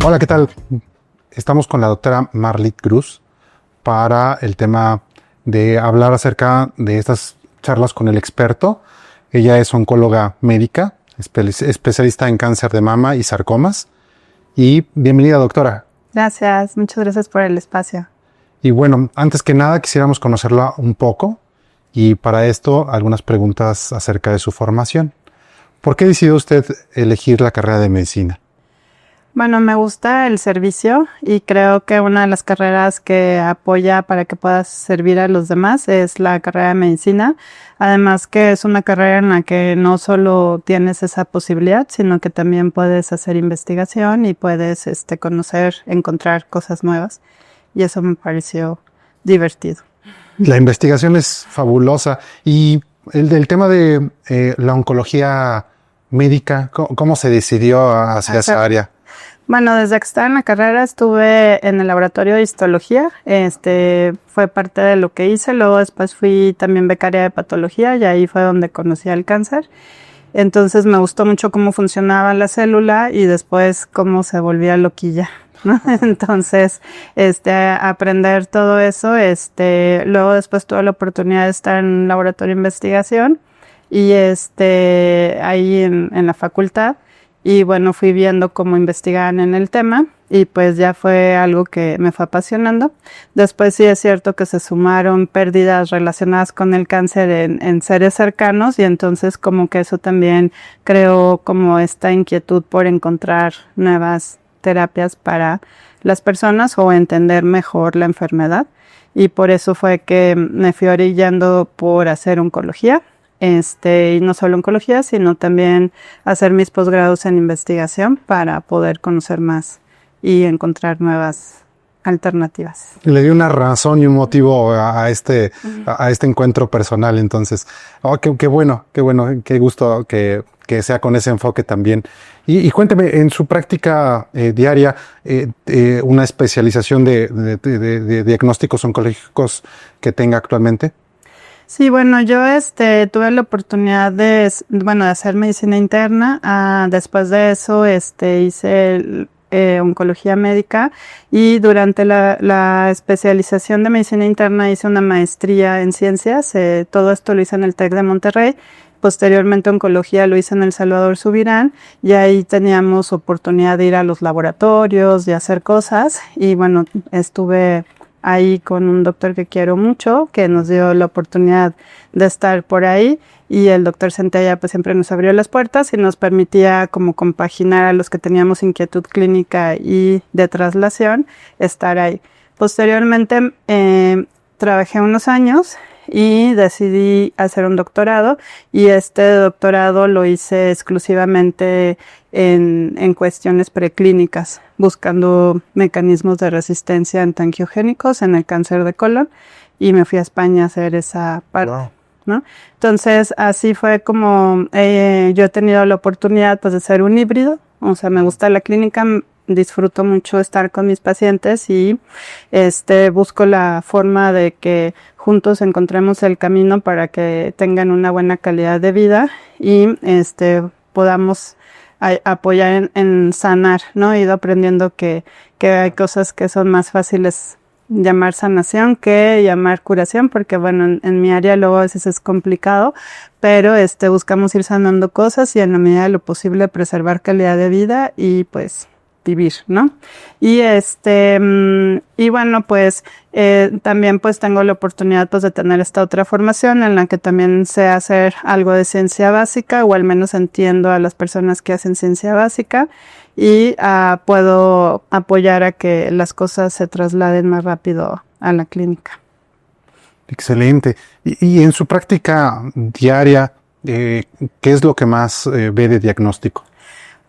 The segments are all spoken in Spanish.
Hola, ¿qué tal? Estamos con la doctora Marlit Cruz para el tema de hablar acerca de estas charlas con el experto. Ella es oncóloga médica, especialista en cáncer de mama y sarcomas. Y bienvenida, doctora. Gracias, muchas gracias por el espacio. Y bueno, antes que nada quisiéramos conocerla un poco y para esto algunas preguntas acerca de su formación. ¿Por qué decidió usted elegir la carrera de medicina? Bueno, me gusta el servicio y creo que una de las carreras que apoya para que puedas servir a los demás es la carrera de medicina. Además que es una carrera en la que no solo tienes esa posibilidad, sino que también puedes hacer investigación y puedes conocer, encontrar cosas nuevas. Y eso me pareció divertido. La investigación es fabulosa. Y el tema de la oncología médica, ¿cómo se decidió hacia esa área? Bueno, desde que estaba en la carrera estuve en el laboratorio de histología, fue parte de lo que hice, luego después fui también becaria de patología y ahí fue donde conocí el cáncer. Entonces me gustó mucho cómo funcionaba la célula y después cómo se volvía loquilla, ¿no? Entonces, aprender todo eso, luego después tuve la oportunidad de estar en un laboratorio de investigación y ahí en la facultad. Y bueno, fui viendo cómo investigaban en el tema y pues ya fue algo que me fue apasionando. Después sí es cierto que se sumaron pérdidas relacionadas con el cáncer en seres cercanos y entonces como que eso también creó como esta inquietud por encontrar nuevas terapias para las personas o entender mejor la enfermedad. Y por eso fue que me fui orillando por hacer oncología. Y no solo oncología, sino también hacer mis posgrados en investigación para poder conocer más y encontrar nuevas alternativas. Le dio una razón y un motivo a este encuentro personal, entonces. Oh, qué bueno, qué gusto que sea con ese enfoque también. Y cuénteme, en su práctica diaria, una especialización de diagnósticos oncológicos que tenga actualmente. Sí, bueno, yo tuve la oportunidad de hacer medicina interna. Después de eso, hice oncología médica y durante la especialización de medicina interna hice una maestría en ciencias. Todo esto lo hice en el TEC de Monterrey. Posteriormente oncología lo hice en el Salvador Subirán y ahí teníamos oportunidad de ir a los laboratorios, de hacer cosas y bueno, estuve ahí con un doctor que quiero mucho, que nos dio la oportunidad de estar por ahí y el doctor Centella pues siempre nos abrió las puertas y nos permitía como compaginar a los que teníamos inquietud clínica y de traslación, estar ahí. Posteriormente trabajé unos años y decidí hacer un doctorado y este doctorado lo hice exclusivamente en cuestiones preclínicas, buscando mecanismos de resistencia antiangiogénicos en el cáncer de colon y me fui a España a hacer esa parte. Wow. ¿No? Entonces así fue como yo he tenido la oportunidad pues de ser un híbrido, o sea me gusta la clínica, disfruto mucho estar con mis pacientes y busco la forma de que juntos encontremos el camino para que tengan una buena calidad de vida y podamos apoyar en sanar, ¿no? He ido aprendiendo que hay cosas que son más fáciles llamar sanación que llamar curación, porque bueno, en mi área luego a veces es complicado, pero buscamos ir sanando cosas y en la medida de lo posible preservar calidad de vida y pues vivir, ¿no? Y y bueno, pues también pues tengo la oportunidad pues de tener esta otra formación en la que también sé hacer algo de ciencia básica o al menos entiendo a las personas que hacen ciencia básica y puedo apoyar a que las cosas se trasladen más rápido a la clínica. Excelente. Y en su práctica diaria, ¿qué es lo que más ve de diagnóstico?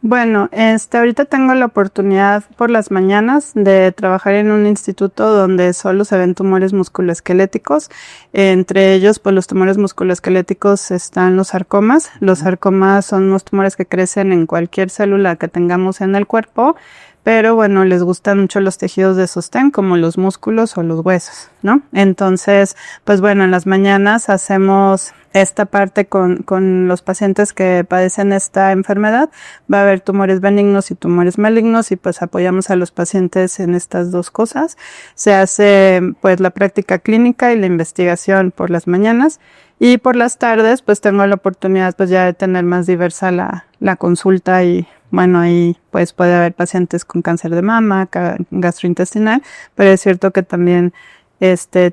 Bueno, ahorita tengo la oportunidad por las mañanas de trabajar en un instituto donde solo se ven tumores musculoesqueléticos. Entre ellos, pues los tumores musculoesqueléticos están los sarcomas. Los sarcomas son unos tumores que crecen en cualquier célula que tengamos en el cuerpo, pero bueno, les gustan mucho los tejidos de sostén como los músculos o los huesos, ¿no? Entonces, pues bueno, en las mañanas hacemos esta parte con los pacientes que padecen esta enfermedad. Va a haber tumores benignos y tumores malignos y pues apoyamos a los pacientes en estas dos cosas. Se hace pues la práctica clínica y la investigación por las mañanas y por las tardes pues tengo la oportunidad pues ya de tener más diversa la consulta y bueno, ahí pues puede haber pacientes con cáncer de mama, gastrointestinal, pero es cierto que también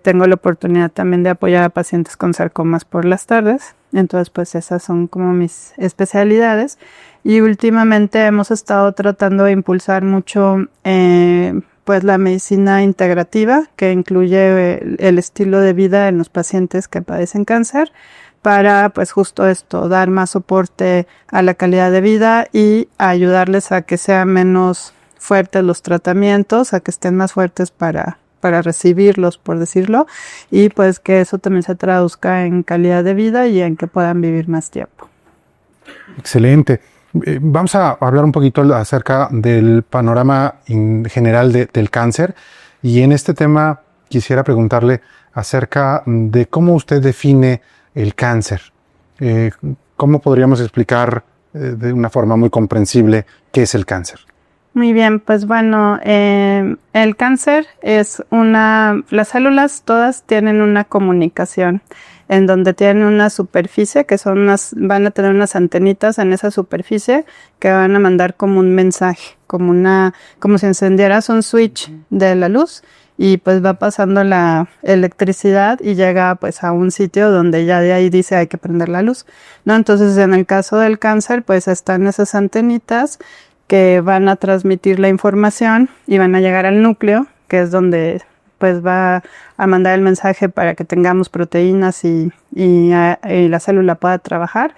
tengo la oportunidad también de apoyar a pacientes con sarcomas por las tardes. Entonces, pues esas son como mis especialidades. Y últimamente hemos estado tratando de impulsar mucho pues la medicina integrativa, que incluye el estilo de vida en los pacientes que padecen cáncer, para pues justo esto, dar más soporte a la calidad de vida y ayudarles a que sean menos fuertes los tratamientos, a que estén más fuertes para recibirlos, por decirlo, y pues que eso también se traduzca en calidad de vida y en que puedan vivir más tiempo. Excelente. Vamos a hablar un poquito acerca del panorama general del cáncer, y en este tema quisiera preguntarle acerca de cómo usted define el cáncer. ¿Cómo podríamos explicar de una forma muy comprensible qué es el cáncer? Muy bien, pues bueno, el cáncer es las células todas tienen una comunicación en donde tienen una superficie que van a tener unas antenitas en esa superficie que van a mandar como un mensaje, como si encendieras un switch de la luz y pues va pasando la electricidad y llega pues a un sitio donde ya de ahí dice hay que prender la luz, ¿no? Entonces en el caso del cáncer pues están esas antenitas que van a transmitir la información y van a llegar al núcleo, que es donde pues va a mandar el mensaje para que tengamos proteínas y la célula pueda trabajar.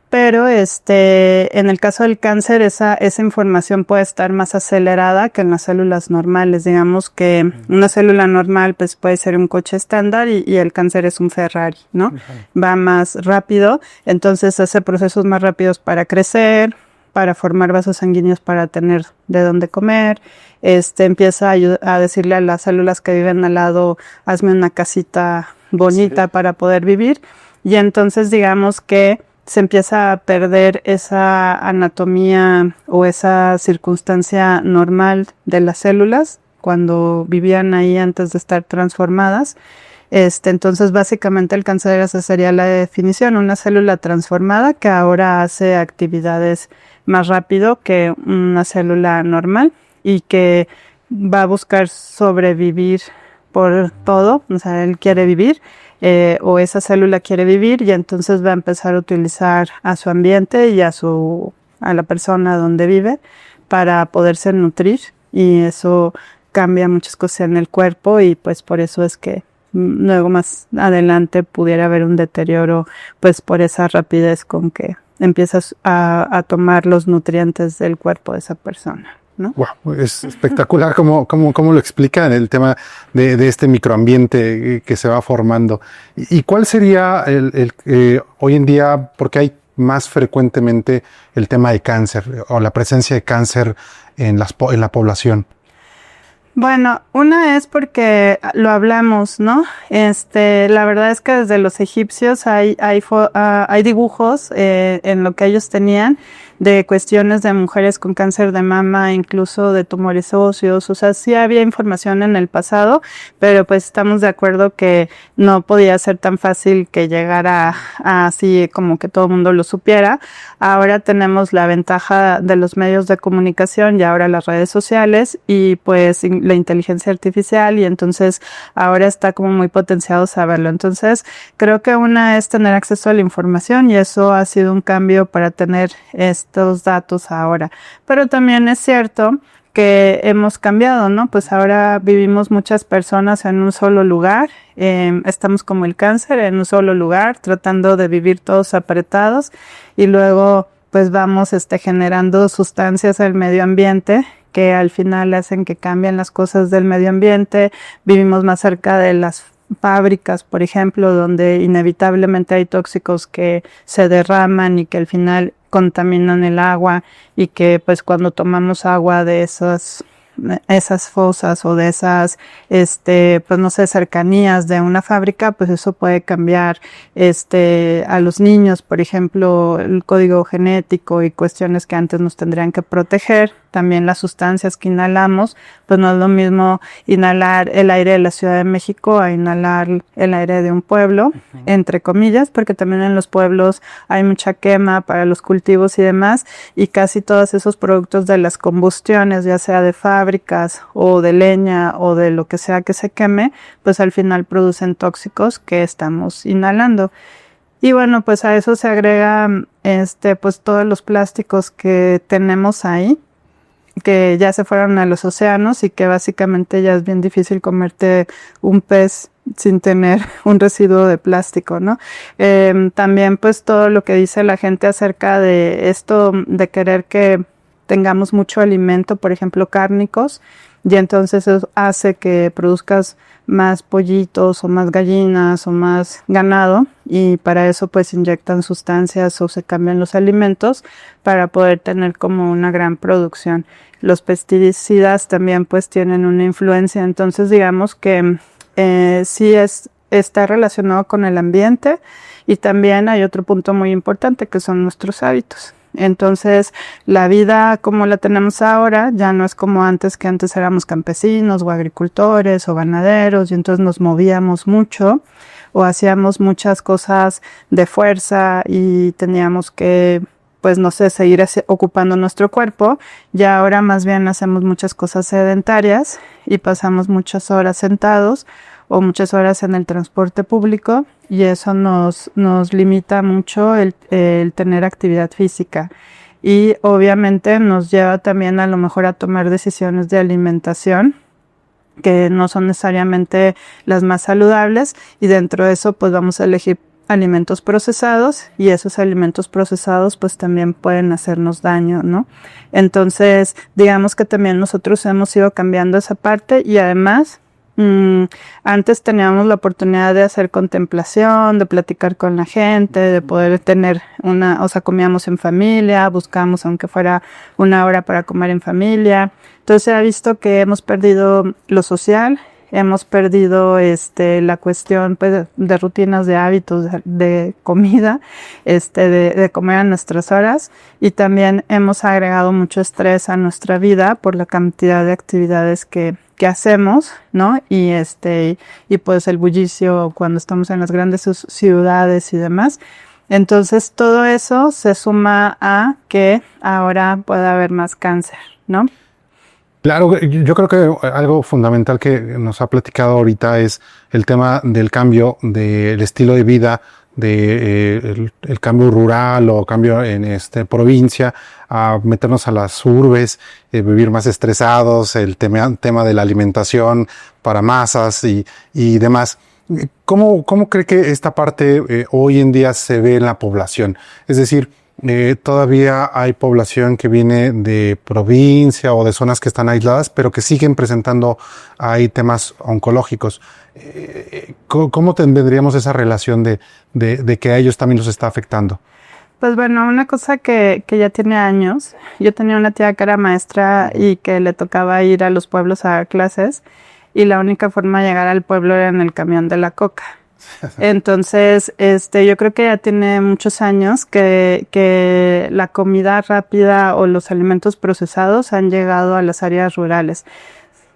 Pero en el caso del cáncer esa información puede estar más acelerada que en las células normales. Digamos que una célula normal pues puede ser un coche estándar y el cáncer es un Ferrari, ¿no? Va más rápido, entonces hace procesos más rápidos para crecer, para formar vasos sanguíneos para tener de dónde comer, empieza a decirle a las células que viven al lado, hazme una casita bonita para poder vivir, y entonces digamos que se empieza a perder esa anatomía o esa circunstancia normal de las células cuando vivían ahí antes de estar transformadas. Entonces básicamente el cáncer, esa sería la definición, una célula transformada que ahora hace actividades más rápido que una célula normal y que va a buscar sobrevivir por todo, o sea, él quiere vivir o esa célula quiere vivir y entonces va a empezar a utilizar a su ambiente y a la persona donde vive para poderse nutrir, y eso cambia muchas cosas en el cuerpo y pues por eso es que luego más adelante pudiera haber un deterioro pues por esa rapidez con que empiezas a tomar los nutrientes del cuerpo de esa persona, ¿no? Wow, es espectacular cómo lo explica en el tema de este microambiente que se va formando. ¿Y cuál sería hoy en día, porque hay más frecuentemente el tema de cáncer o la presencia de cáncer en la población? Bueno, una es porque lo hablamos, ¿no? La verdad es que desde los egipcios hay dibujos en lo que ellos tenían de cuestiones de mujeres con cáncer de mama, incluso de tumores óseos. O sea, sí había información en el pasado, pero pues estamos de acuerdo que no podía ser tan fácil que llegara así como que todo el mundo lo supiera. Ahora tenemos la ventaja de los medios de comunicación y ahora las redes sociales y pues la inteligencia artificial, y entonces ahora está como muy potenciado saberlo. Entonces creo que una es tener acceso a la información y eso ha sido un cambio para tener estos datos ahora. Pero también es cierto que hemos cambiado, ¿no? Pues ahora vivimos muchas personas en un solo lugar, estamos como el cáncer en un solo lugar, tratando de vivir todos apretados, y luego pues vamos generando sustancias al medio ambiente que al final hacen que cambien las cosas del medio ambiente. Vivimos más cerca de las fábricas, por ejemplo, donde inevitablemente hay tóxicos que se derraman y que al final contaminan el agua y que pues cuando tomamos agua de esas fosas o de esas, pues no sé, cercanías de una fábrica, pues eso puede cambiar, a los niños, por ejemplo, el código genético y cuestiones que antes nos tendrían que proteger. También las sustancias que inhalamos, pues no es lo mismo inhalar el aire de la Ciudad de México a inhalar el aire de un pueblo, entre comillas, porque también en los pueblos hay mucha quema para los cultivos y demás, y casi todos esos productos de las combustiones, ya sea de fábricas o de leña o de lo que sea que se queme, pues al final producen tóxicos que estamos inhalando. Y bueno, pues a eso se agrega pues todos los plásticos que tenemos ahí, que ya se fueron a los océanos y que básicamente ya es bien difícil comerte un pez sin tener un residuo de plástico, ¿no? También pues todo lo que dice la gente acerca de esto de querer que tengamos mucho alimento, por ejemplo cárnicos, y entonces eso hace que produzcas más pollitos o más gallinas o más ganado, y para eso pues inyectan sustancias o se cambian los alimentos para poder tener como una gran producción. Los pesticidas también pues tienen una influencia, entonces digamos que sí está relacionado con el ambiente, y también hay otro punto muy importante que son nuestros hábitos. Entonces, la vida como la tenemos ahora ya no es como antes, que antes éramos campesinos o agricultores o ganaderos, y entonces nos movíamos mucho o hacíamos muchas cosas de fuerza y teníamos que, pues no sé, seguir ocupando nuestro cuerpo. Ya ahora más bien hacemos muchas cosas sedentarias y pasamos muchas horas sentados o muchas horas en el transporte público, y eso nos limita mucho el tener actividad física, y obviamente nos lleva también a lo mejor a tomar decisiones de alimentación que no son necesariamente las más saludables, y dentro de eso pues vamos a elegir alimentos procesados, y esos alimentos procesados pues también pueden hacernos daño, ¿no? Entonces digamos que también nosotros hemos ido cambiando esa parte, y además antes teníamos la oportunidad de hacer contemplación, de platicar con la gente, de poder tener comíamos en familia, buscábamos aunque fuera una hora para comer en familia. Entonces se ha visto que hemos perdido lo social, hemos perdido la cuestión pues de rutinas, de hábitos de comida, de comer a nuestras horas, y también hemos agregado mucho estrés a nuestra vida por la cantidad de actividades que hacemos, ¿no? Y pues el bullicio cuando estamos en las grandes ciudades y demás. Entonces todo eso se suma a que ahora puede haber más cáncer, ¿no? Claro, yo creo que algo fundamental que nos ha platicado ahorita es el tema del cambio del estilo de vida, el cambio rural o cambio en provincia, a meternos a las urbes, vivir más estresados, el tema de la alimentación para masas y demás. ¿Cómo cree que esta parte hoy en día se ve en la población? Es decir, todavía hay población que viene de provincia o de zonas que están aisladas, pero que siguen presentando ahí temas oncológicos. ¿Cómo tendríamos esa relación de que a ellos también los está afectando? Pues bueno, una cosa que ya tiene años, yo tenía una tía que era maestra y que le tocaba ir a los pueblos a dar clases, y la única forma de llegar al pueblo era en el camión de la coca. Entonces, yo creo que ya tiene muchos años que la comida rápida o los alimentos procesados han llegado a las áreas rurales.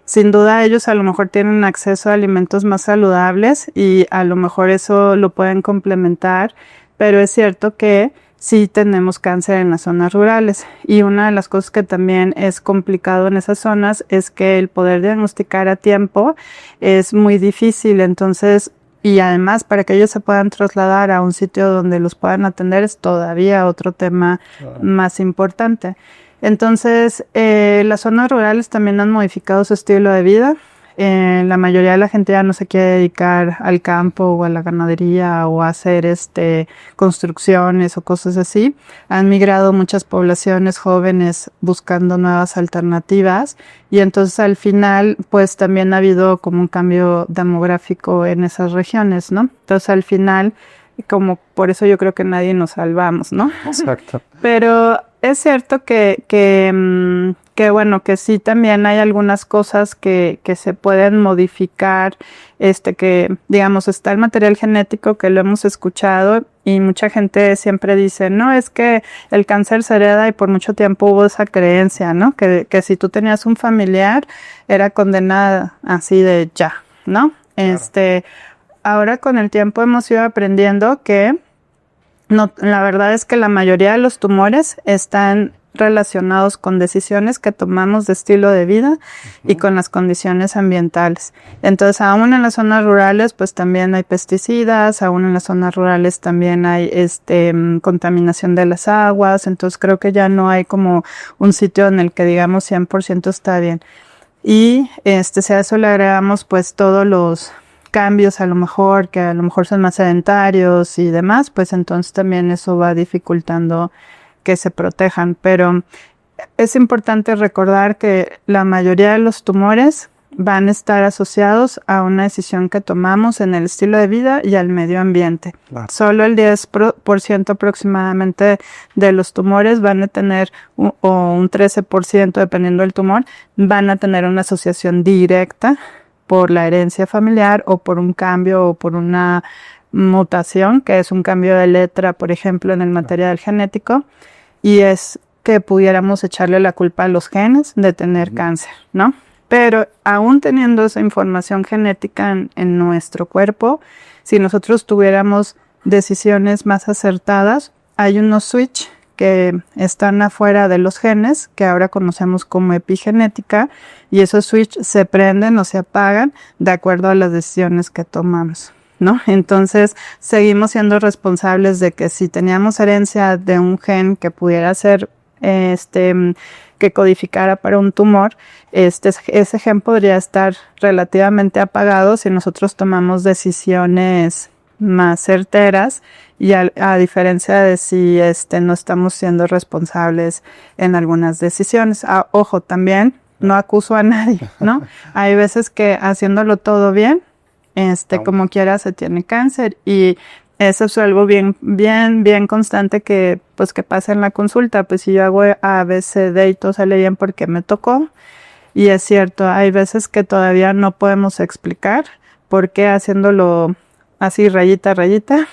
Sin duda ellos a lo mejor tienen acceso a alimentos más saludables y a lo mejor eso lo pueden complementar, pero es cierto que sí tenemos cáncer en las zonas rurales, y una de las cosas que también es complicado en esas zonas es que el poder diagnosticar a tiempo es muy difícil. Entonces, y además para que ellos se puedan trasladar a un sitio donde los puedan atender es todavía otro tema más importante. Entonces, las zonas rurales también han modificado su estilo de vida. La mayoría de la gente ya no se quiere dedicar al campo o a la ganadería o a hacer construcciones o cosas así. Han migrado muchas poblaciones jóvenes buscando nuevas alternativas, y entonces al final pues también ha habido como un cambio demográfico en esas regiones, ¿no? Entonces al final como por eso yo creo que nadie nos salvamos, ¿no? Exacto. Pero es cierto que bueno, que sí también hay algunas cosas que se pueden modificar, que digamos está el material genético que lo hemos escuchado y mucha gente siempre dice, no, es que el cáncer se hereda y por mucho tiempo hubo esa creencia, ¿no? Que si tú tenías un familiar era condenada así de ya, ¿no? Claro. Ahora con el tiempo hemos ido aprendiendo que no, la verdad es que la mayoría de los tumores están relacionados con decisiones que tomamos de estilo de vida y con las condiciones ambientales. Entonces, aún en las zonas rurales, pues también hay pesticidas, aún en las zonas rurales también hay contaminación de las aguas, entonces creo que ya no hay como un sitio en el que digamos 100% está bien. Y si a eso le agregamos pues todos los cambios a lo mejor, que a lo mejor son más sedentarios y demás, pues entonces también eso va dificultando que se protejan. Pero es importante recordar que la mayoría de los tumores van a estar asociados a una decisión que tomamos en el estilo de vida y al medio ambiente. Claro. Solo el 10% aproximadamente de los tumores van a tener, o un 13% dependiendo del tumor, van a tener una asociación directa por la herencia familiar o por un cambio o por una mutación, que es un cambio de letra, por ejemplo, en el material genético, y es que pudiéramos echarle la culpa a los genes de tener cáncer, ¿no? Pero aún teniendo esa información genética en nuestro cuerpo, si nosotros tuviéramos decisiones más acertadas, hay unos switch que están afuera de los genes, que ahora conocemos como epigenética, y esos switch se prenden o se apagan de acuerdo a las decisiones que tomamos, ¿no? Entonces, seguimos siendo responsables de que si teníamos herencia de un gen que pudiera ser que codificara para un tumor, ese gen podría estar relativamente apagado si nosotros tomamos decisiones más certeras y a diferencia de si no estamos siendo responsables en algunas decisiones. Ojo, también no acuso a nadie, ¿no? Hay veces que haciéndolo todo bien, como quiera se tiene cáncer y eso es algo bien constante que pasa en la consulta. Pues si yo hago ABCD y todo sale bien porque me tocó, y es cierto, hay veces que todavía no podemos explicar por qué haciéndolo así rayita a rayita,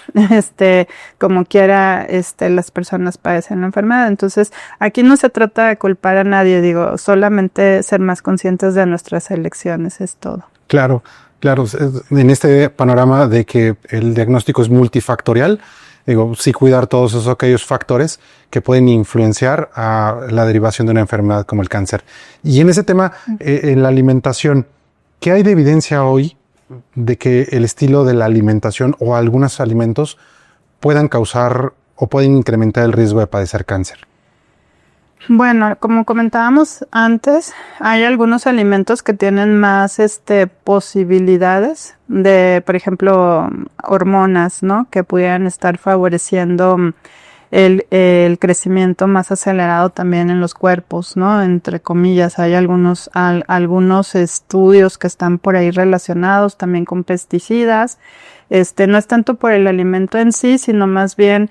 como quiera, las personas padecen la enfermedad. Entonces, aquí no se trata de culpar a nadie, digo, solamente ser más conscientes de nuestras elecciones, es todo. Claro. Claro, en este panorama de que el diagnóstico es multifactorial, digo, sí cuidar todos esos aquellos factores que pueden influenciar a la derivación de una enfermedad como el cáncer. Y en ese tema, en la alimentación, ¿qué hay de evidencia hoy de que el estilo de la alimentación o algunos alimentos puedan causar o pueden incrementar el riesgo de padecer cáncer? Bueno, como comentábamos antes, hay algunos alimentos que tienen más posibilidades de, por ejemplo, hormonas, ¿no? Que pudieran estar favoreciendo el crecimiento más acelerado también en los cuerpos, ¿no? Entre comillas, hay algunos estudios que están por ahí relacionados también con pesticidas. No es tanto por el alimento en sí, sino más bien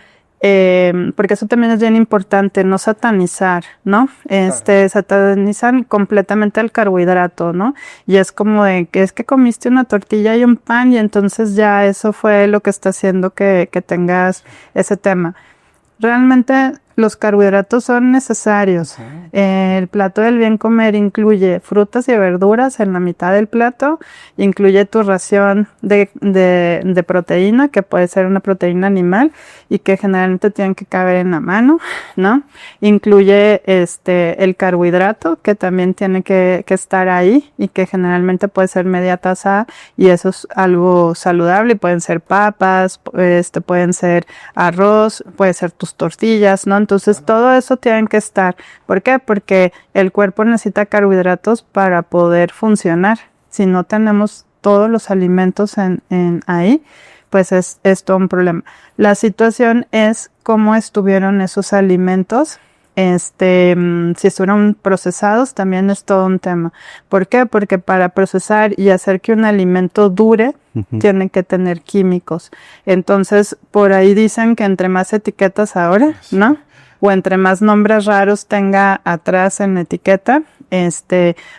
porque eso también es bien importante, no satanizar, ¿no? Claro. Satanizan completamente el carbohidrato, ¿no? Y es como de que es que comiste una tortilla y un pan y entonces ya eso fue lo que está haciendo que tengas ese tema. Realmente los carbohidratos son necesarios. El plato del bien comer incluye frutas y verduras en la mitad del plato, incluye tu ración de proteína, que puede ser una proteína animal y que generalmente tienen que caber en la mano, ¿no? Incluye el carbohidrato, que también tiene que estar ahí y que generalmente puede ser media taza y eso es algo saludable. Pueden ser papas, pueden ser arroz, puede ser tus tortillas, ¿no? Entonces todo eso tiene que estar. ¿Por qué? Porque el cuerpo necesita carbohidratos para poder funcionar. Si no tenemos todos los alimentos ahí, pues es todo un problema. La situación es cómo estuvieron esos alimentos. Si estuvieron procesados también es todo un tema. ¿Por qué? Porque para procesar y hacer que un alimento dure, tiene que tener químicos. Entonces, por ahí dicen que entre más etiquetas ahora, ¿no? O entre más nombres raros tenga atrás en la etiqueta,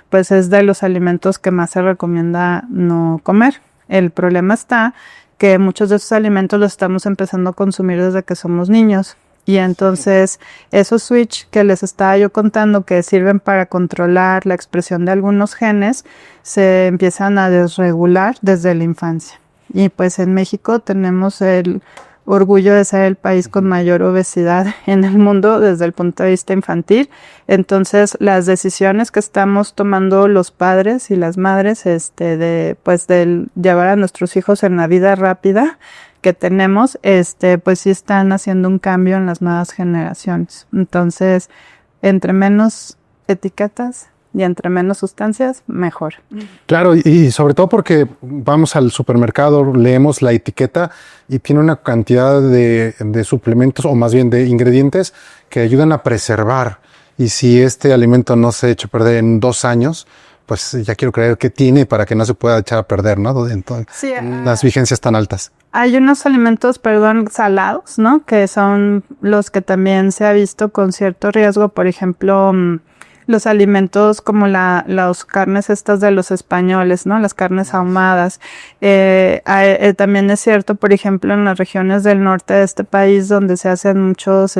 pues es de los alimentos que más se recomienda no comer. El problema está que muchos de esos alimentos los estamos empezando a consumir desde que somos niños. Y entonces esos switch que les estaba yo contando que sirven para controlar la expresión de algunos genes se empiezan a desregular desde la infancia. Y pues en México tenemos el orgullo de ser el país con mayor obesidad en el mundo desde el punto de vista infantil. Entonces las decisiones que estamos tomando los padres y las madres de llevar a nuestros hijos en la vida rápida que tenemos, pues sí están haciendo un cambio en las nuevas generaciones. Entonces, entre menos etiquetas y entre menos sustancias, mejor. Claro, y sobre todo porque vamos al supermercado, leemos la etiqueta y tiene una cantidad de suplementos o más bien de ingredientes que ayudan a preservar. Y si este alimento no se echa a perder en 2 años, pues ya quiero creer que tiene para que no se pueda echar a perder, ¿no? Entonces, sí, las vigencias tan altas. Hay unos alimentos, salados, ¿no? Que son los que también se ha visto con cierto riesgo. Por ejemplo, los alimentos como las carnes estas de los españoles, ¿no? Las carnes ahumadas. También es cierto, por ejemplo, en las regiones del norte de este país donde se hacen muchos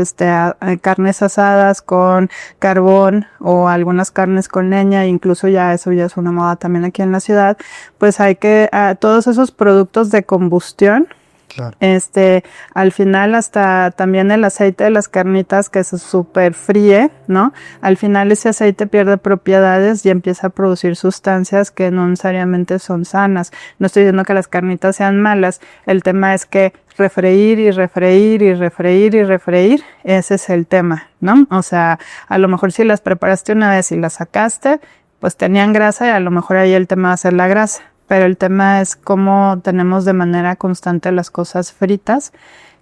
carnes asadas con carbón o algunas carnes con leña, incluso eso ya es una moda también aquí en la ciudad, pues hay que todos esos productos de combustión. Claro. Al final hasta también el aceite de las carnitas que se super fríe, ¿no? Al final ese aceite pierde propiedades y empieza a producir sustancias que no necesariamente son sanas. No estoy diciendo que las carnitas sean malas, el tema es que refreír y refreír y refreír y refreír, ese es el tema, ¿no? O sea, a lo mejor si las preparaste una vez y las sacaste, pues tenían grasa y a lo mejor ahí el tema va a ser la grasa. Pero el tema es cómo tenemos de manera constante las cosas fritas,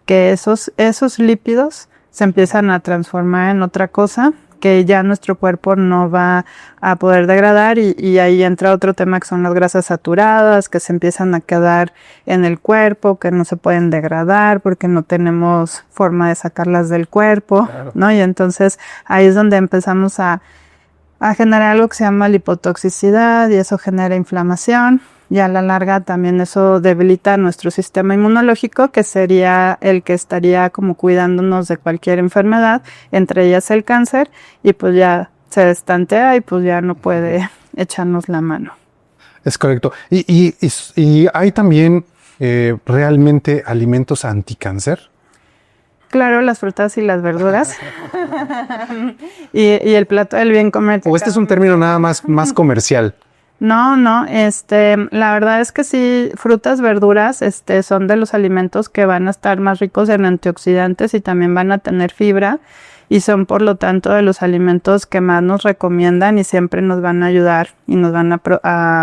que esos lípidos se empiezan a transformar en otra cosa que ya nuestro cuerpo no va a poder degradar y ahí entra otro tema que son las grasas saturadas, que se empiezan a quedar en el cuerpo, que no se pueden degradar porque no tenemos forma de sacarlas del cuerpo, claro, ¿no? Y entonces ahí es donde empezamos a generar algo que se llama lipotoxicidad y eso genera inflamación. Y a la larga también eso debilita nuestro sistema inmunológico, que sería el que estaría como cuidándonos de cualquier enfermedad, entre ellas el cáncer, y pues ya se destantea y pues ya no puede echarnos la mano. Es correcto. Y hay también realmente alimentos anticáncer. Claro, las frutas y las verduras. y el plato del bien comer. ¿O este es un término nada más comercial? No, la verdad es que sí, frutas, verduras, son de los alimentos que van a estar más ricos en antioxidantes y también van a tener fibra y son por lo tanto de los alimentos que más nos recomiendan y siempre nos van a ayudar y nos van a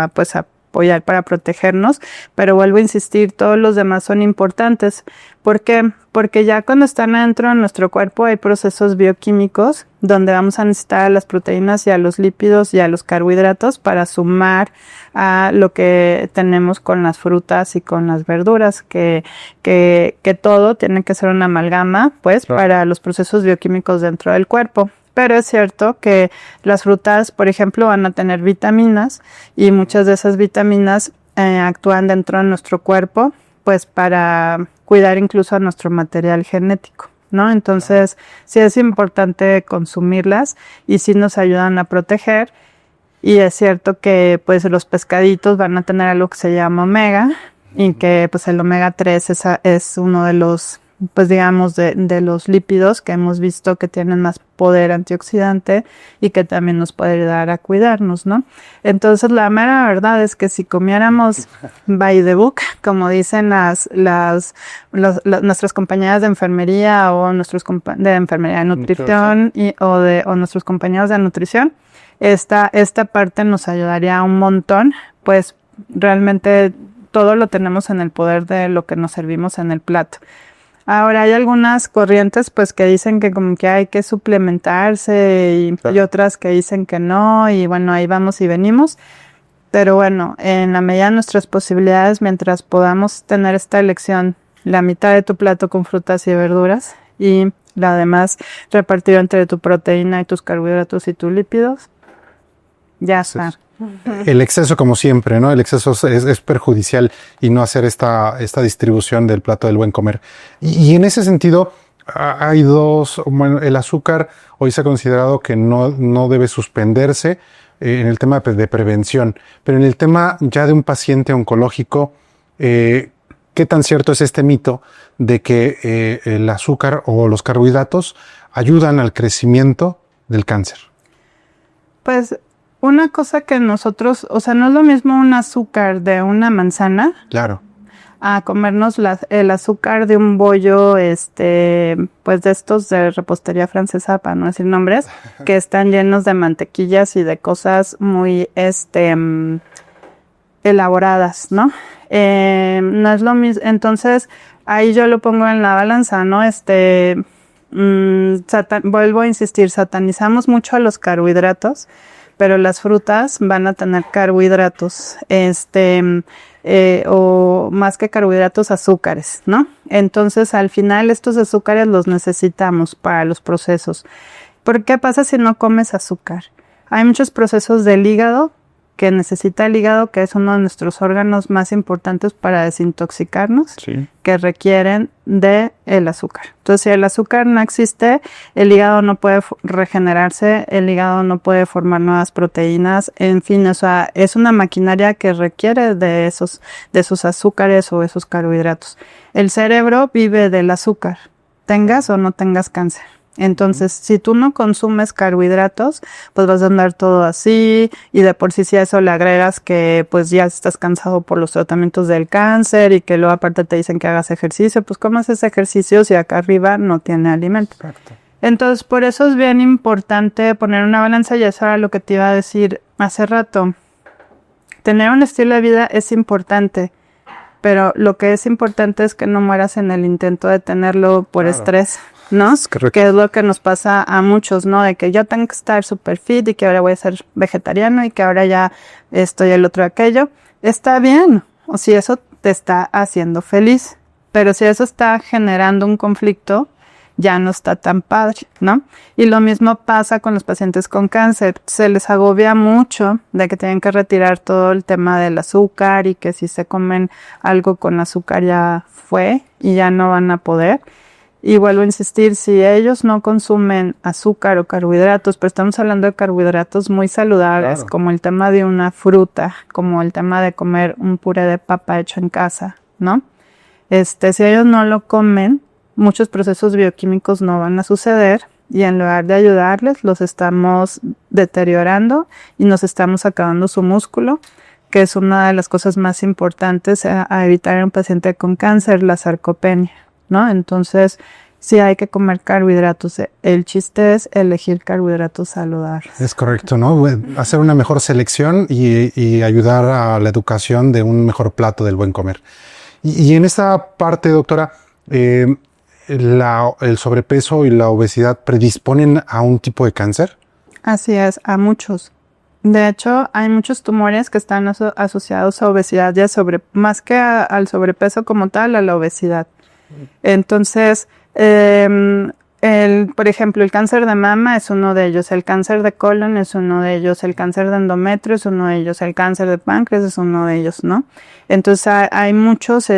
apoyar para protegernos, pero vuelvo a insistir, todos los demás son importantes. ¿Por qué? Porque ya cuando están adentro de nuestro cuerpo hay procesos bioquímicos donde vamos a necesitar a las proteínas y a los lípidos y a los carbohidratos para sumar a lo que tenemos con las frutas y con las verduras, que todo tiene que ser una amalgama, pues, claro, para los procesos bioquímicos dentro del cuerpo. Pero es cierto que las frutas, por ejemplo, van a tener vitaminas y muchas de esas vitaminas actúan dentro de nuestro cuerpo, pues para cuidar incluso a nuestro material genético, ¿no? Entonces, sí es importante consumirlas y sí nos ayudan a proteger. Y es cierto que pues los pescaditos van a tener algo que se llama omega y que pues el omega 3 es uno de los, pues digamos, de los lípidos que hemos visto que tienen más poder antioxidante y que también nos puede ayudar a cuidarnos, ¿no? Entonces, la mera verdad es que si comiéramos by the book, como dicen nuestras compañeras de enfermería o nuestros de enfermería de nutrición o nuestros compañeros de nutrición, esta parte nos ayudaría un montón, pues realmente todo lo tenemos en el poder de lo que nos servimos en el plato. Ahora hay algunas corrientes pues que dicen que como que hay que suplementarse y otras que dicen que no y bueno, ahí vamos y venimos. Pero bueno, en la medida de nuestras posibilidades, mientras podamos tener esta elección, la mitad de tu plato con frutas y verduras y la demás repartido entre tu proteína y tus carbohidratos y tus lípidos, ya está. El exceso, como siempre, ¿no? El exceso es perjudicial y no hacer esta distribución del plato del buen comer. Y en ese sentido, hay dos, bueno, el azúcar hoy se ha considerado que no debe suspenderse en el tema de prevención, pero en el tema ya de un paciente oncológico, ¿qué tan cierto es este mito de que el azúcar o los carbohidratos ayudan al crecimiento del cáncer? Pues una cosa que nosotros, o sea, no es lo mismo un azúcar de una manzana. Claro. A comernos el azúcar de un bollo, pues de estos de repostería francesa, para no decir nombres, que están llenos de mantequillas y de cosas muy, elaboradas, ¿no? No es lo mismo, entonces ahí yo lo pongo en la balanza, ¿no? Vuelvo a insistir, satanizamos mucho a los carbohidratos, pero las frutas van a tener carbohidratos, o más que carbohidratos, azúcares, ¿no? Entonces, al final, estos azúcares los necesitamos para los procesos. ¿Por qué pasa si no comes azúcar? Hay muchos procesos del hígado que necesita el hígado, que es uno de nuestros órganos más importantes para desintoxicarnos, sí, que requieren de el azúcar. Entonces, si el azúcar no existe, el hígado no puede regenerarse, el hígado no puede formar nuevas proteínas, en fin, o sea, es una maquinaria que requiere de esos azúcares o esos carbohidratos. El cerebro vive del azúcar, tengas o no tengas cáncer. Entonces, si tú no consumes carbohidratos, pues vas a andar todo así, y de por sí si a eso le agregas que pues ya estás cansado por los tratamientos del cáncer y que luego aparte te dicen que hagas ejercicio, pues ¿cómo haces ejercicio si acá arriba no tiene alimento? Exacto. Entonces, por eso es bien importante poner una balanza, y eso era lo que te iba a decir hace rato. Tener un estilo de vida es importante, pero lo que es importante es que no mueras en el intento de tenerlo por estrés, ¿no? Que es lo que nos pasa a muchos, ¿no? De que yo tengo que estar super fit y que ahora voy a ser vegetariano y que ahora ya estoy el otro aquello. Está bien, o si eso te está haciendo feliz, pero si eso está generando un conflicto, ya no está tan padre, ¿no? Y lo mismo pasa con los pacientes con cáncer. Se les agobia mucho de que tienen que retirar todo el tema del azúcar y que si se comen algo con azúcar ya fue y ya no van a poder. Y vuelvo a insistir, si ellos no consumen azúcar o carbohidratos, pero estamos hablando de carbohidratos muy saludables, claro, como el tema de una fruta, como el tema de comer un puré de papa hecho en casa, ¿no? Si ellos no lo comen, muchos procesos bioquímicos no van a suceder y en lugar de ayudarles, los estamos deteriorando y nos estamos acabando su músculo, que es una de las cosas más importantes a evitar en un paciente con cáncer, la sarcopenia, ¿no? Entonces, sí hay que comer carbohidratos. El chiste es elegir carbohidratos saludables. Es correcto, ¿no? Hacer una mejor selección y ayudar a la educación de un mejor plato del buen comer. Y en esta parte, doctora, el sobrepeso y la obesidad predisponen a un tipo de cáncer. Así es, a muchos. De hecho, hay muchos tumores que están asociados a obesidad, más que al sobrepeso como tal, a la obesidad. Entonces, por ejemplo, el cáncer de mama es uno de ellos, el cáncer de colon es uno de ellos, el cáncer de endometrio es uno de ellos, el cáncer de páncreas es uno de ellos, ¿no? Entonces hay muchos,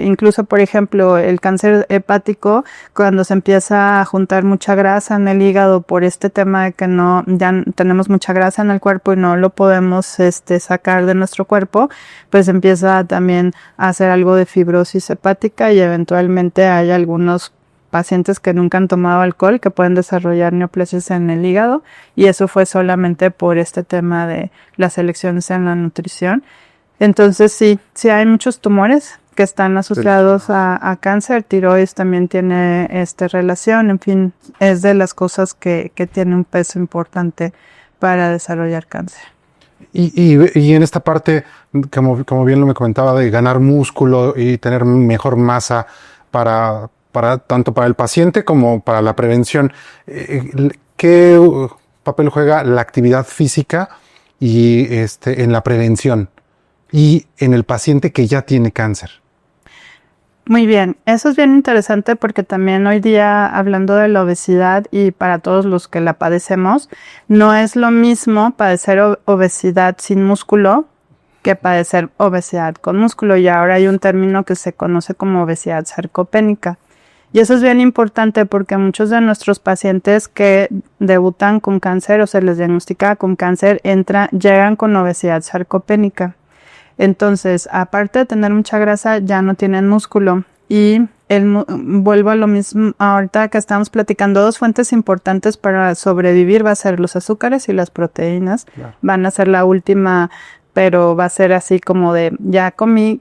incluso por ejemplo el cáncer hepático, cuando se empieza a juntar mucha grasa en el hígado por este tema de que ya tenemos mucha grasa en el cuerpo y no lo podemos sacar de nuestro cuerpo, pues empieza también a hacer algo de fibrosis hepática y eventualmente hay algunos pacientes que nunca han tomado alcohol que pueden desarrollar neoplasias en el hígado, y eso fue solamente por este tema de las elecciones en la nutrición. Entonces sí hay muchos tumores que están asociados a cáncer. Tiroides también tiene relación, en fin, es de las cosas que tiene un peso importante para desarrollar cáncer. Y en esta parte, como bien lo me comentaba, de ganar músculo y tener mejor masa tanto para el paciente como para la prevención, ¿qué papel juega la actividad física y en la prevención y en el paciente que ya tiene cáncer? Muy bien, eso es bien interesante porque también hoy día, hablando de la obesidad y para todos los que la padecemos, no es lo mismo padecer obesidad sin músculo que padecer obesidad con músculo, y ahora hay un término que se conoce como obesidad sarcopénica. Y eso es bien importante porque muchos de nuestros pacientes que debutan con cáncer o se les diagnostica con cáncer llegan con obesidad sarcopénica. Entonces, aparte de tener mucha grasa, ya no tienen músculo. Y vuelvo a lo mismo, ahorita que estamos platicando, dos fuentes importantes para sobrevivir va a ser los azúcares y las proteínas. Claro. Van a ser la última, pero va a ser así como de, ya comí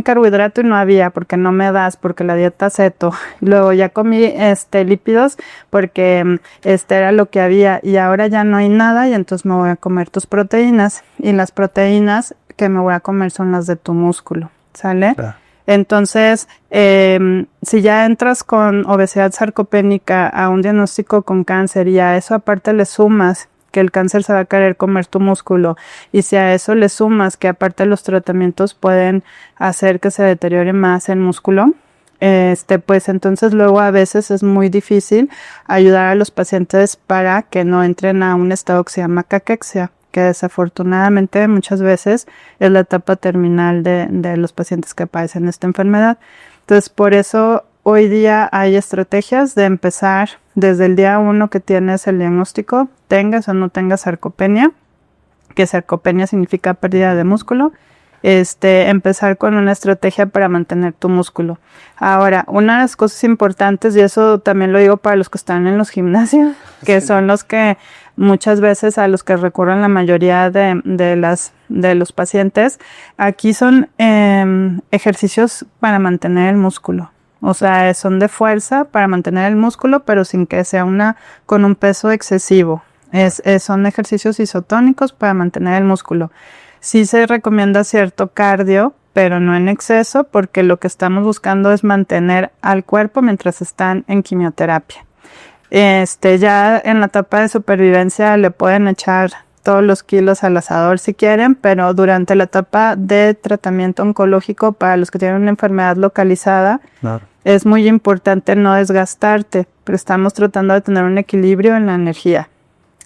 carbohidrato y no había, porque no me das, porque la dieta ceto. Luego ya comí lípidos porque era lo que había, y ahora ya no hay nada, y entonces me voy a comer tus proteínas. Y las proteínas que me voy a comer son las de tu músculo, ¿sale? Claro. Entonces, si ya entras con obesidad sarcopénica a un diagnóstico con cáncer y a eso aparte le sumas que el cáncer se va a querer comer tu músculo, y si a eso le sumas que aparte los tratamientos pueden hacer que se deteriore más el músculo, pues entonces luego a veces es muy difícil ayudar a los pacientes para que no entren a un estado que se llama caquexia, que desafortunadamente muchas veces es la etapa terminal de los pacientes que padecen esta enfermedad. Entonces, por eso hoy día hay estrategias de empezar desde el día 1 que tienes el diagnóstico, tengas o no tengas sarcopenia, que sarcopenia significa pérdida de músculo, empezar con una estrategia para mantener tu músculo. Ahora, una de las cosas importantes, y eso también lo digo para los que están en los gimnasios, que sí, son los que muchas veces a los que recurren la mayoría de los pacientes, aquí son ejercicios para mantener el músculo. O sea, son de fuerza para mantener el músculo, pero sin que sea con un peso excesivo. Son ejercicios isotónicos para mantener el músculo. Sí se recomienda cierto cardio, pero no en exceso, porque lo que estamos buscando es mantener al cuerpo mientras están en quimioterapia. Ya en la etapa de supervivencia le pueden echar todos los kilos al asador si quieren, pero durante la etapa de tratamiento oncológico para los que tienen una enfermedad localizada, claro, es muy importante no desgastarte, pero estamos tratando de tener un equilibrio en la energía.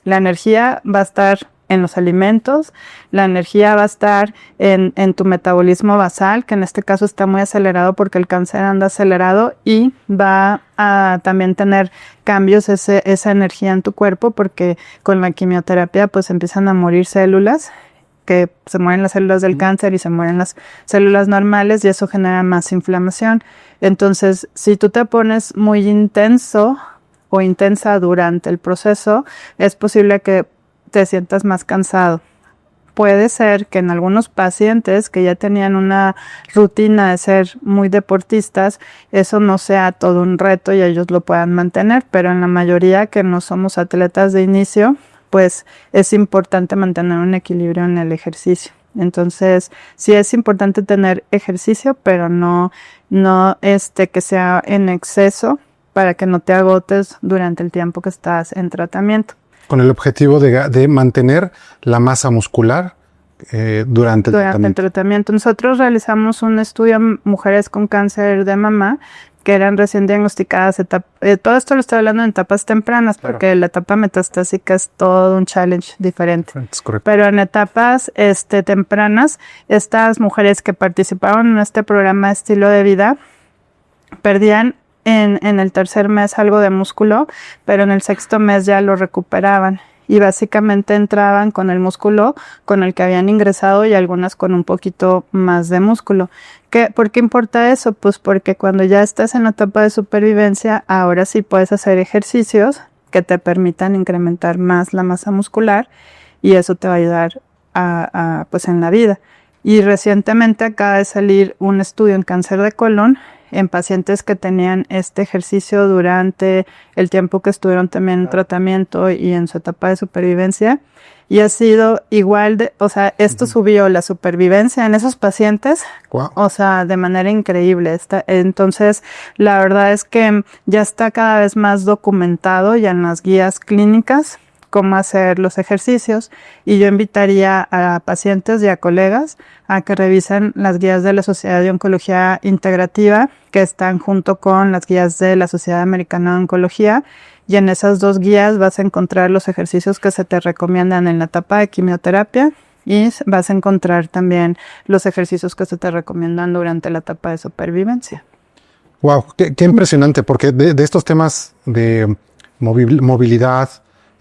La energía va a estar en los alimentos, la energía va a estar en tu metabolismo basal, que en este caso está muy acelerado porque el cáncer anda acelerado, y va a también tener cambios esa energía en tu cuerpo, porque con la quimioterapia pues empiezan a morir células, que se mueren las células del cáncer y se mueren las células normales, y eso genera más inflamación. Entonces, si tú te pones muy intenso o intensa durante el proceso, es posible que te sientas más cansado. Puede ser que en algunos pacientes que ya tenían una rutina de ser muy deportistas, eso no sea todo un reto y ellos lo puedan mantener, pero en la mayoría que no somos atletas de inicio, pues es importante mantener un equilibrio en el ejercicio. Entonces, sí es importante tener ejercicio, pero no que sea en exceso para que no te agotes durante el tiempo que estás en tratamiento. Con el objetivo de mantener la masa muscular durante el tratamiento. Nosotros realizamos un estudio en mujeres con cáncer de mama que eran recién diagnosticadas. Todo esto lo estoy hablando en etapas tempranas, claro, porque la etapa metastásica es todo un challenge diferente. Es correcto. Pero en etapas tempranas, estas mujeres que participaron en este programa de estilo de vida perdían en el tercer mes algo de músculo, pero en el sexto mes ya lo recuperaban, y básicamente entraban con el músculo con el que habían ingresado y algunas con un poquito más de músculo. ¿Por qué importa eso? Pues porque cuando ya estás en la etapa de supervivencia, ahora sí puedes hacer ejercicios que te permitan incrementar más la masa muscular, y eso te va a ayudar pues en la vida. Y recientemente acaba de salir un estudio en cáncer de colon en pacientes que tenían este ejercicio durante el tiempo que estuvieron también en tratamiento y en su etapa de supervivencia, y ha sido igual esto subió la supervivencia en esos pacientes, wow, de manera increíble. Entonces, la verdad es que ya está cada vez más documentado ya en las guías clínicas cómo hacer los ejercicios, y yo invitaría a pacientes y a colegas a que revisen las guías de la Sociedad de Oncología Integrativa, que están junto con las guías de la Sociedad Americana de Oncología, y en esas 2 guías vas a encontrar los ejercicios que se te recomiendan en la etapa de quimioterapia, y vas a encontrar también los ejercicios que se te recomiendan durante la etapa de supervivencia. Wow, qué impresionante, porque de estos temas de movilidad,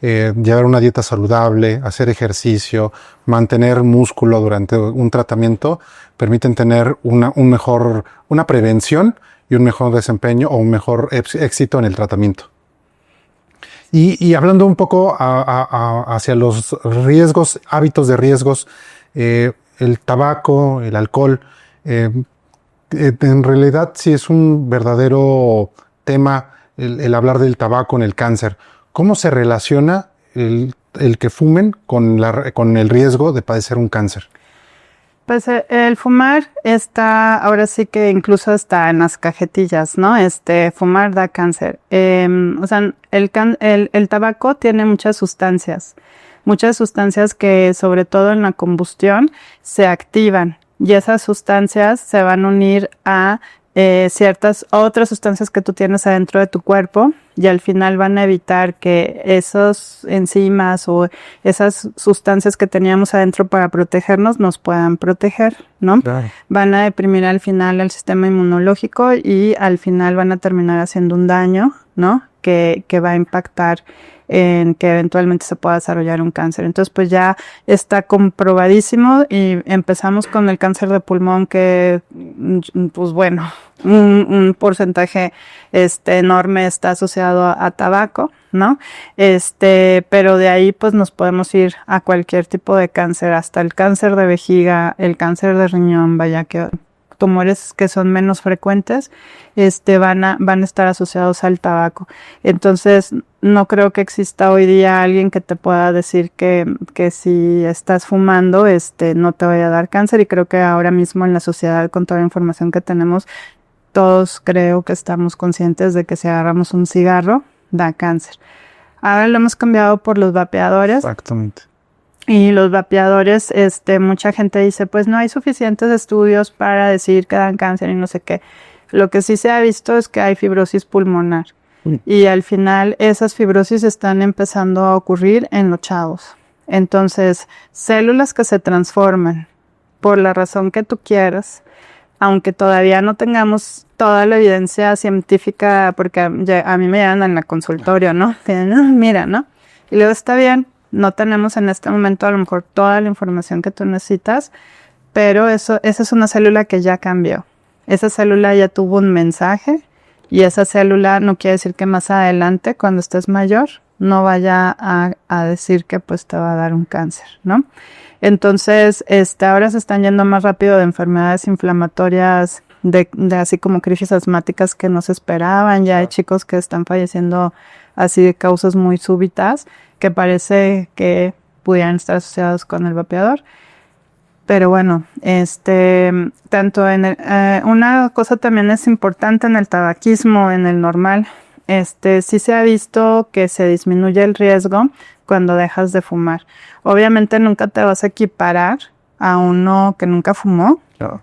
llevar una dieta saludable, hacer ejercicio, mantener músculo durante un tratamiento, permiten tener una prevención y un mejor desempeño o un mejor éxito en el tratamiento. Y hablando un poco hacia los riesgos, hábitos de riesgos, el tabaco, el alcohol, en realidad sí es un verdadero tema el hablar del tabaco en el cáncer. ¿Cómo se relaciona el que fumen con el riesgo de padecer un cáncer? Pues el fumar está, ahora sí que incluso está en las cajetillas, ¿no? Fumar da cáncer. O sea, el tabaco tiene muchas sustancias que sobre todo en la combustión se activan, y esas sustancias se van a unir a ciertas otras sustancias que tú tienes adentro de tu cuerpo, y al final van a evitar que esas enzimas o esas sustancias que teníamos adentro para protegernos nos puedan proteger, ¿no? Claro. Van a deprimir al final el sistema inmunológico, y al final van a terminar haciendo un daño, ¿no? Que va a impactar en que eventualmente se pueda desarrollar un cáncer. Entonces, pues ya está comprobadísimo, y empezamos con el cáncer de pulmón, que, pues bueno, un porcentaje enorme está asociado a tabaco, ¿no? Pero de ahí pues nos podemos ir a cualquier tipo de cáncer, hasta el cáncer de vejiga, el cáncer de riñón, vaya que tumores que son menos frecuentes, van a estar asociados al tabaco. Entonces, no creo que exista hoy día alguien que te pueda decir que si estás fumando, no te vaya a dar cáncer, y creo que ahora mismo en la sociedad, con toda la información que tenemos, todos creo que estamos conscientes de que si agarramos un cigarro, da cáncer. Ahora lo hemos cambiado por los vapeadores. Exactamente. Y los vapeadores, mucha gente dice, pues no hay suficientes estudios para decir que dan cáncer y no sé qué. Lo que sí se ha visto es que hay fibrosis pulmonar. Y al final esas fibrosis están empezando a ocurrir en los chavos. Entonces, células que se transforman por la razón que tú quieras, aunque todavía no tengamos toda la evidencia científica, porque a mí me llegan en la consultorio, ¿no? Mira, ¿no? Y luego está bien. No tenemos en este momento a lo mejor toda la información que tú necesitas, pero esa es una célula que ya cambió. Esa célula ya tuvo un mensaje, y esa célula no quiere decir que más adelante, cuando estés mayor, no vaya a decir que pues te va a dar un cáncer, ¿no? Entonces, ahora se están yendo más rápido de enfermedades inflamatorias, de así como crisis asmáticas que no se esperaban. Ya hay chicos que están falleciendo así de causas muy súbitas, que parece que pudieran estar asociados con el vapeador. Pero bueno, tanto en una cosa también es importante en el tabaquismo, en el normal, sí se ha visto que se disminuye el riesgo cuando dejas de fumar. Obviamente nunca te vas a equiparar a uno que nunca fumó, claro.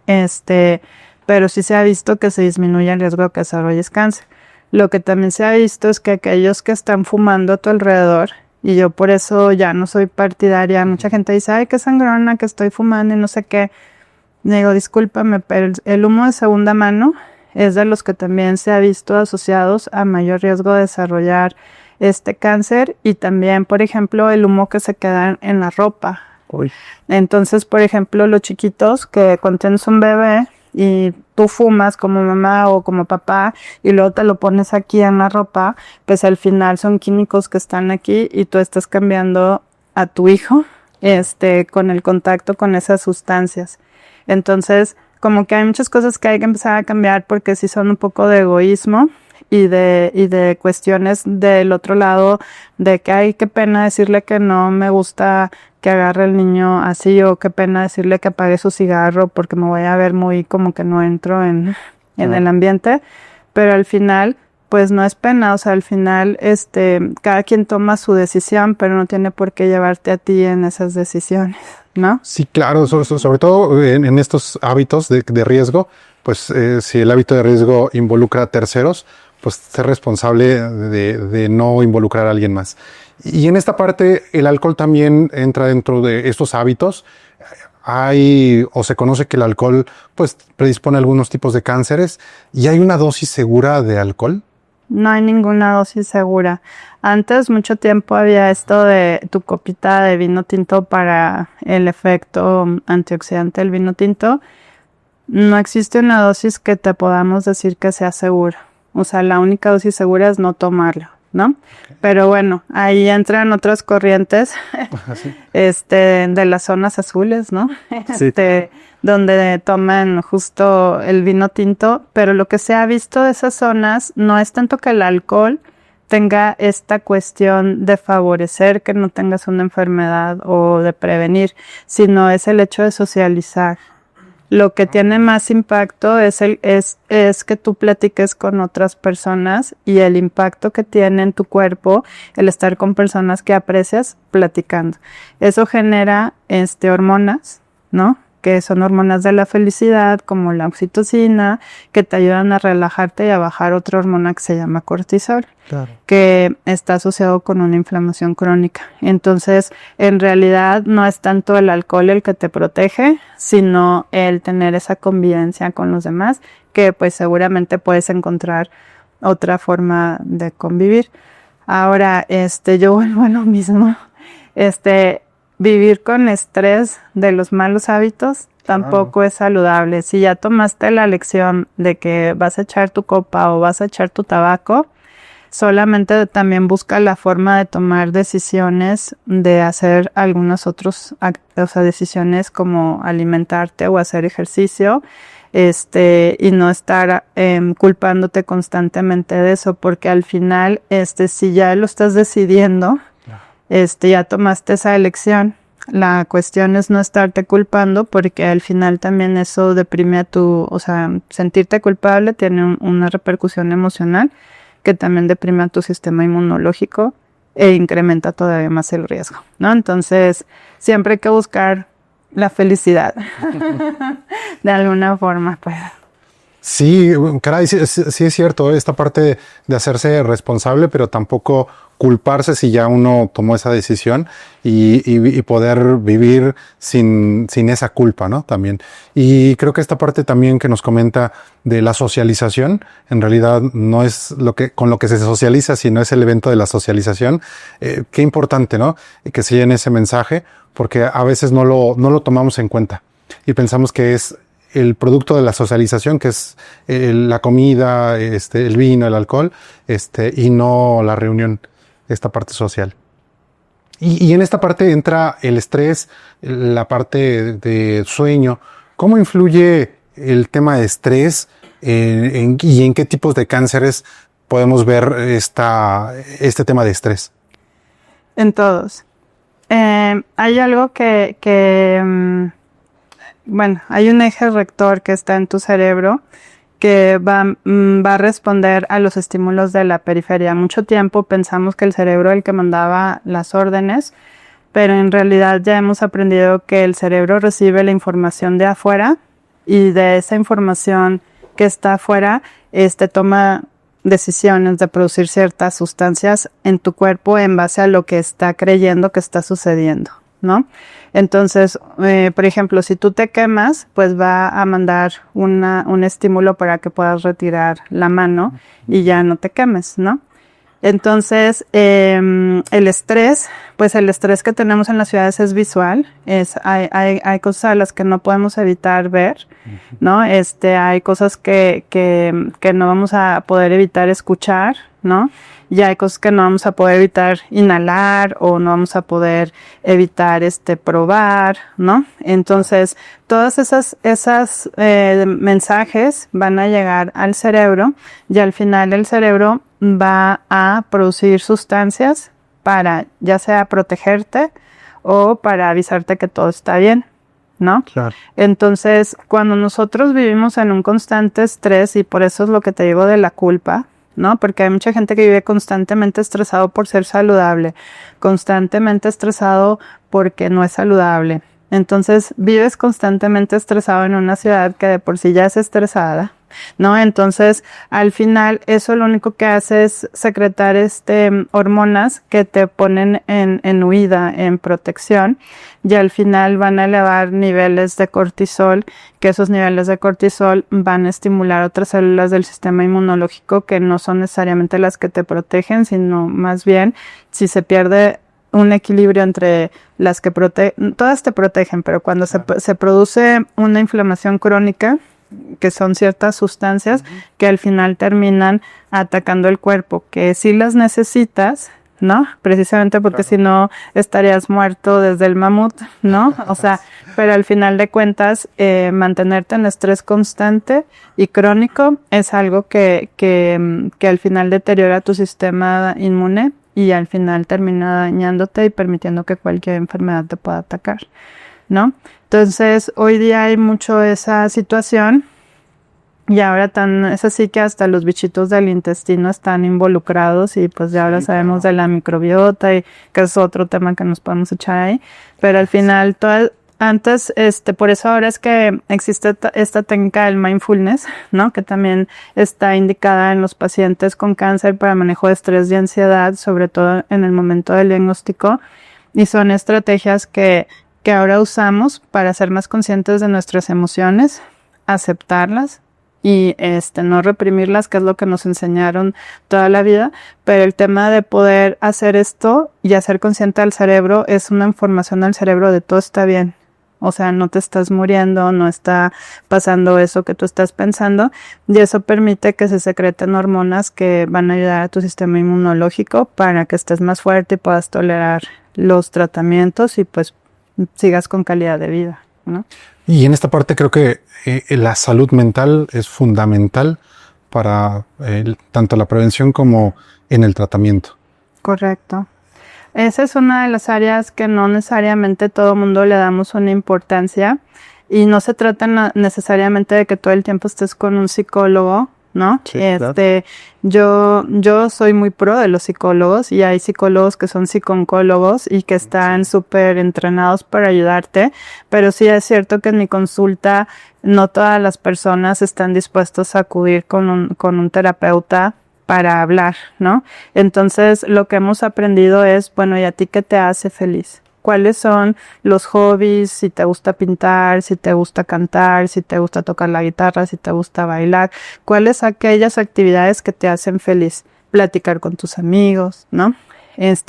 Pero sí se ha visto que se disminuye el riesgo de que desarrolles cáncer. Lo que también se ha visto es que aquellos que están fumando a tu alrededor, y yo por eso ya no soy partidaria, mucha gente dice, ay, qué sangrona que estoy fumando y no sé qué. Digo, discúlpame, pero el humo de segunda mano es de los que también se ha visto asociados a mayor riesgo de desarrollar cáncer, y también, por ejemplo, el humo que se queda en la ropa. Uy. Entonces, por ejemplo, los chiquitos que cuando tienes un bebé y tú fumas como mamá o como papá y luego te lo pones aquí en la ropa, pues al final son químicos que están aquí y tú estás cambiando a tu hijo con el contacto con esas sustancias. Entonces, como que hay muchas cosas que hay que empezar a cambiar, porque sí son un poco de egoísmo y de cuestiones del otro lado, de que ay, qué pena decirle que no me gusta que agarre el niño así, o qué pena decirle que apague su cigarro porque me voy a ver muy como que no entro en el ambiente. Pero al final, pues no es pena, o sea, al final, cada quien toma su decisión, pero no tiene por qué llevarte a ti en esas decisiones, ¿no? Sí, claro, sobre todo en estos hábitos de riesgo, pues si el hábito de riesgo involucra a terceros, pues ser responsable de no involucrar a alguien más. Y en esta parte, el alcohol también entra dentro de estos hábitos. Se conoce que el alcohol, pues, predispone a algunos tipos de cánceres. ¿Y hay una dosis segura de alcohol? No hay ninguna dosis segura. Antes, mucho tiempo, había esto de tu copita de vino tinto para el efecto antioxidante del vino tinto. No existe una dosis que te podamos decir que sea segura. O sea, la única dosis segura es no tomarlo, ¿no? Okay. Pero bueno, ahí entran otras corrientes, ¿sí? De las zonas azules, ¿no? Sí. Donde toman justo el vino tinto, pero lo que se ha visto de esas zonas no es tanto que el alcohol tenga esta cuestión de favorecer que no tengas una enfermedad o de prevenir, sino es el hecho de socializar. Lo que tiene más impacto es que tú platiques con otras personas y el impacto que tiene en tu cuerpo el estar con personas que aprecias platicando. Eso genera hormonas, ¿no? Que son hormonas de la felicidad, como la oxitocina, que te ayudan a relajarte y a bajar otra hormona que se llama cortisol, claro, que está asociado con una inflamación crónica. Entonces, en realidad no es tanto el alcohol el que te protege, sino el tener esa convivencia con los demás, que pues seguramente puedes encontrar otra forma de convivir. Ahora, yo vuelvo a lo mismo, vivir con estrés de los malos hábitos tampoco es saludable. Si ya tomaste la lección de que vas a echar tu copa o vas a echar tu tabaco, solamente también busca la forma de tomar decisiones, de hacer algunos otros, decisiones como alimentarte o hacer ejercicio, y no estar culpándote constantemente de eso, porque al final, si ya lo estás decidiendo, ya tomaste esa elección. La cuestión es no estarte culpando, porque al final también eso deprime sentirte culpable tiene una repercusión emocional que también deprime a tu sistema inmunológico e incrementa todavía más el riesgo, ¿no? Entonces, siempre hay que buscar la felicidad de alguna forma, pues. Sí, caray, sí es cierto, esta parte de hacerse responsable, pero tampoco culparse si ya uno tomó esa decisión y poder vivir sin esa culpa, ¿no? También. Y creo que esta parte también que nos comenta de la socialización, en realidad no es con lo que se socializa, sino es el evento de la socialización. Qué importante, ¿no? Que se llene ese mensaje, porque a veces no lo tomamos en cuenta y pensamos que es el producto de la socialización, que es la comida, el vino, el alcohol, y no la reunión, esta parte social. Y en esta parte entra el estrés, la parte de sueño. ¿Cómo influye el tema de estrés y en qué tipos de cánceres podemos ver este tema de estrés? En todos. Hay algo hay un eje rector que está en tu cerebro que va a responder a los estímulos de la periferia. Mucho tiempo pensamos que el cerebro es el que mandaba las órdenes, pero en realidad ya hemos aprendido que el cerebro recibe la información de afuera y de esa información que está afuera, toma decisiones de producir ciertas sustancias en tu cuerpo en base a lo que está creyendo que está sucediendo, ¿no? Entonces, por ejemplo, si tú te quemas, pues va a mandar un estímulo para que puedas retirar la mano y ya no te quemes, ¿no? Entonces, el estrés que tenemos en las ciudades es visual. Hay cosas a las que no podemos evitar ver, ¿no? Hay cosas que no vamos a poder evitar escuchar, ¿no? Y hay cosas que no vamos a poder evitar inhalar o no vamos a poder evitar probar, ¿no? Entonces, todas esas mensajes van a llegar al cerebro y al final el cerebro va a producir sustancias para ya sea protegerte o para avisarte que todo está bien, ¿no? Claro. Entonces, cuando nosotros vivimos en un constante estrés, y por eso es lo que te digo de la culpa, ¿no? Porque hay mucha gente que vive constantemente estresado por ser saludable, constantemente estresado porque no es saludable. Entonces vives constantemente estresado en una ciudad que de por sí ya es estresada, ¿no? Entonces al final eso lo único que hace es secretar hormonas que te ponen en huida, en protección, y al final van a elevar niveles de cortisol, que esos niveles de cortisol van a estimular otras células del sistema inmunológico que no son necesariamente las que te protegen, sino más bien si se pierde un equilibrio entre las que todas te protegen, pero cuando se produce una inflamación crónica, que son ciertas sustancias que al final terminan atacando el cuerpo, que sí las necesitas, ¿no? Precisamente porque si no estarías muerto desde el mamut, ¿no? O sea, pero al final de cuentas, mantenerte en estrés constante y crónico es algo que al final deteriora tu sistema inmune y al final termina dañándote y permitiendo que cualquier enfermedad te pueda atacar, ¿no? Entonces, hoy día hay mucho esa situación y ahora es así que hasta los bichitos del intestino están involucrados y pues ya ahora sabemos de la microbiota y que es otro tema que nos podemos echar ahí, pero al final antes, por eso ahora es que existe esta técnica del mindfulness, ¿no? Que también está indicada en los pacientes con cáncer para manejo de estrés y ansiedad, sobre todo en el momento del diagnóstico, y son estrategias que ahora usamos para ser más conscientes de nuestras emociones, aceptarlas y no reprimirlas, que es lo que nos enseñaron toda la vida, pero el tema de poder hacer esto y hacer consciente al cerebro es una información al cerebro de todo está bien. O sea, no te estás muriendo, no está pasando eso que tú estás pensando, y eso permite que se secreten hormonas que van a ayudar a tu sistema inmunológico para que estés más fuerte y puedas tolerar los tratamientos y pues sigas con calidad de vida, ¿no? Y en esta parte creo que la salud mental es fundamental para tanto la prevención como en el tratamiento. Correcto. Esa es una de las áreas que no necesariamente todo el mundo le damos una importancia y no se trata necesariamente de que todo el tiempo estés con un psicólogo, ¿no? Sí, claro. Yo soy muy pro de los psicólogos y hay psicólogos que son psicooncólogos y que están súper entrenados para ayudarte, pero sí es cierto que en mi consulta no todas las personas están dispuestos a acudir con un terapeuta para hablar, ¿no? Entonces, lo que hemos aprendido es, bueno, ¿y a ti qué te hace feliz? ¿Cuáles son los hobbies? Si te gusta pintar, si te gusta cantar, si te gusta tocar la guitarra, si te gusta bailar. ¿Cuáles aquellas actividades que te hacen feliz? Platicar con tus amigos, ¿no?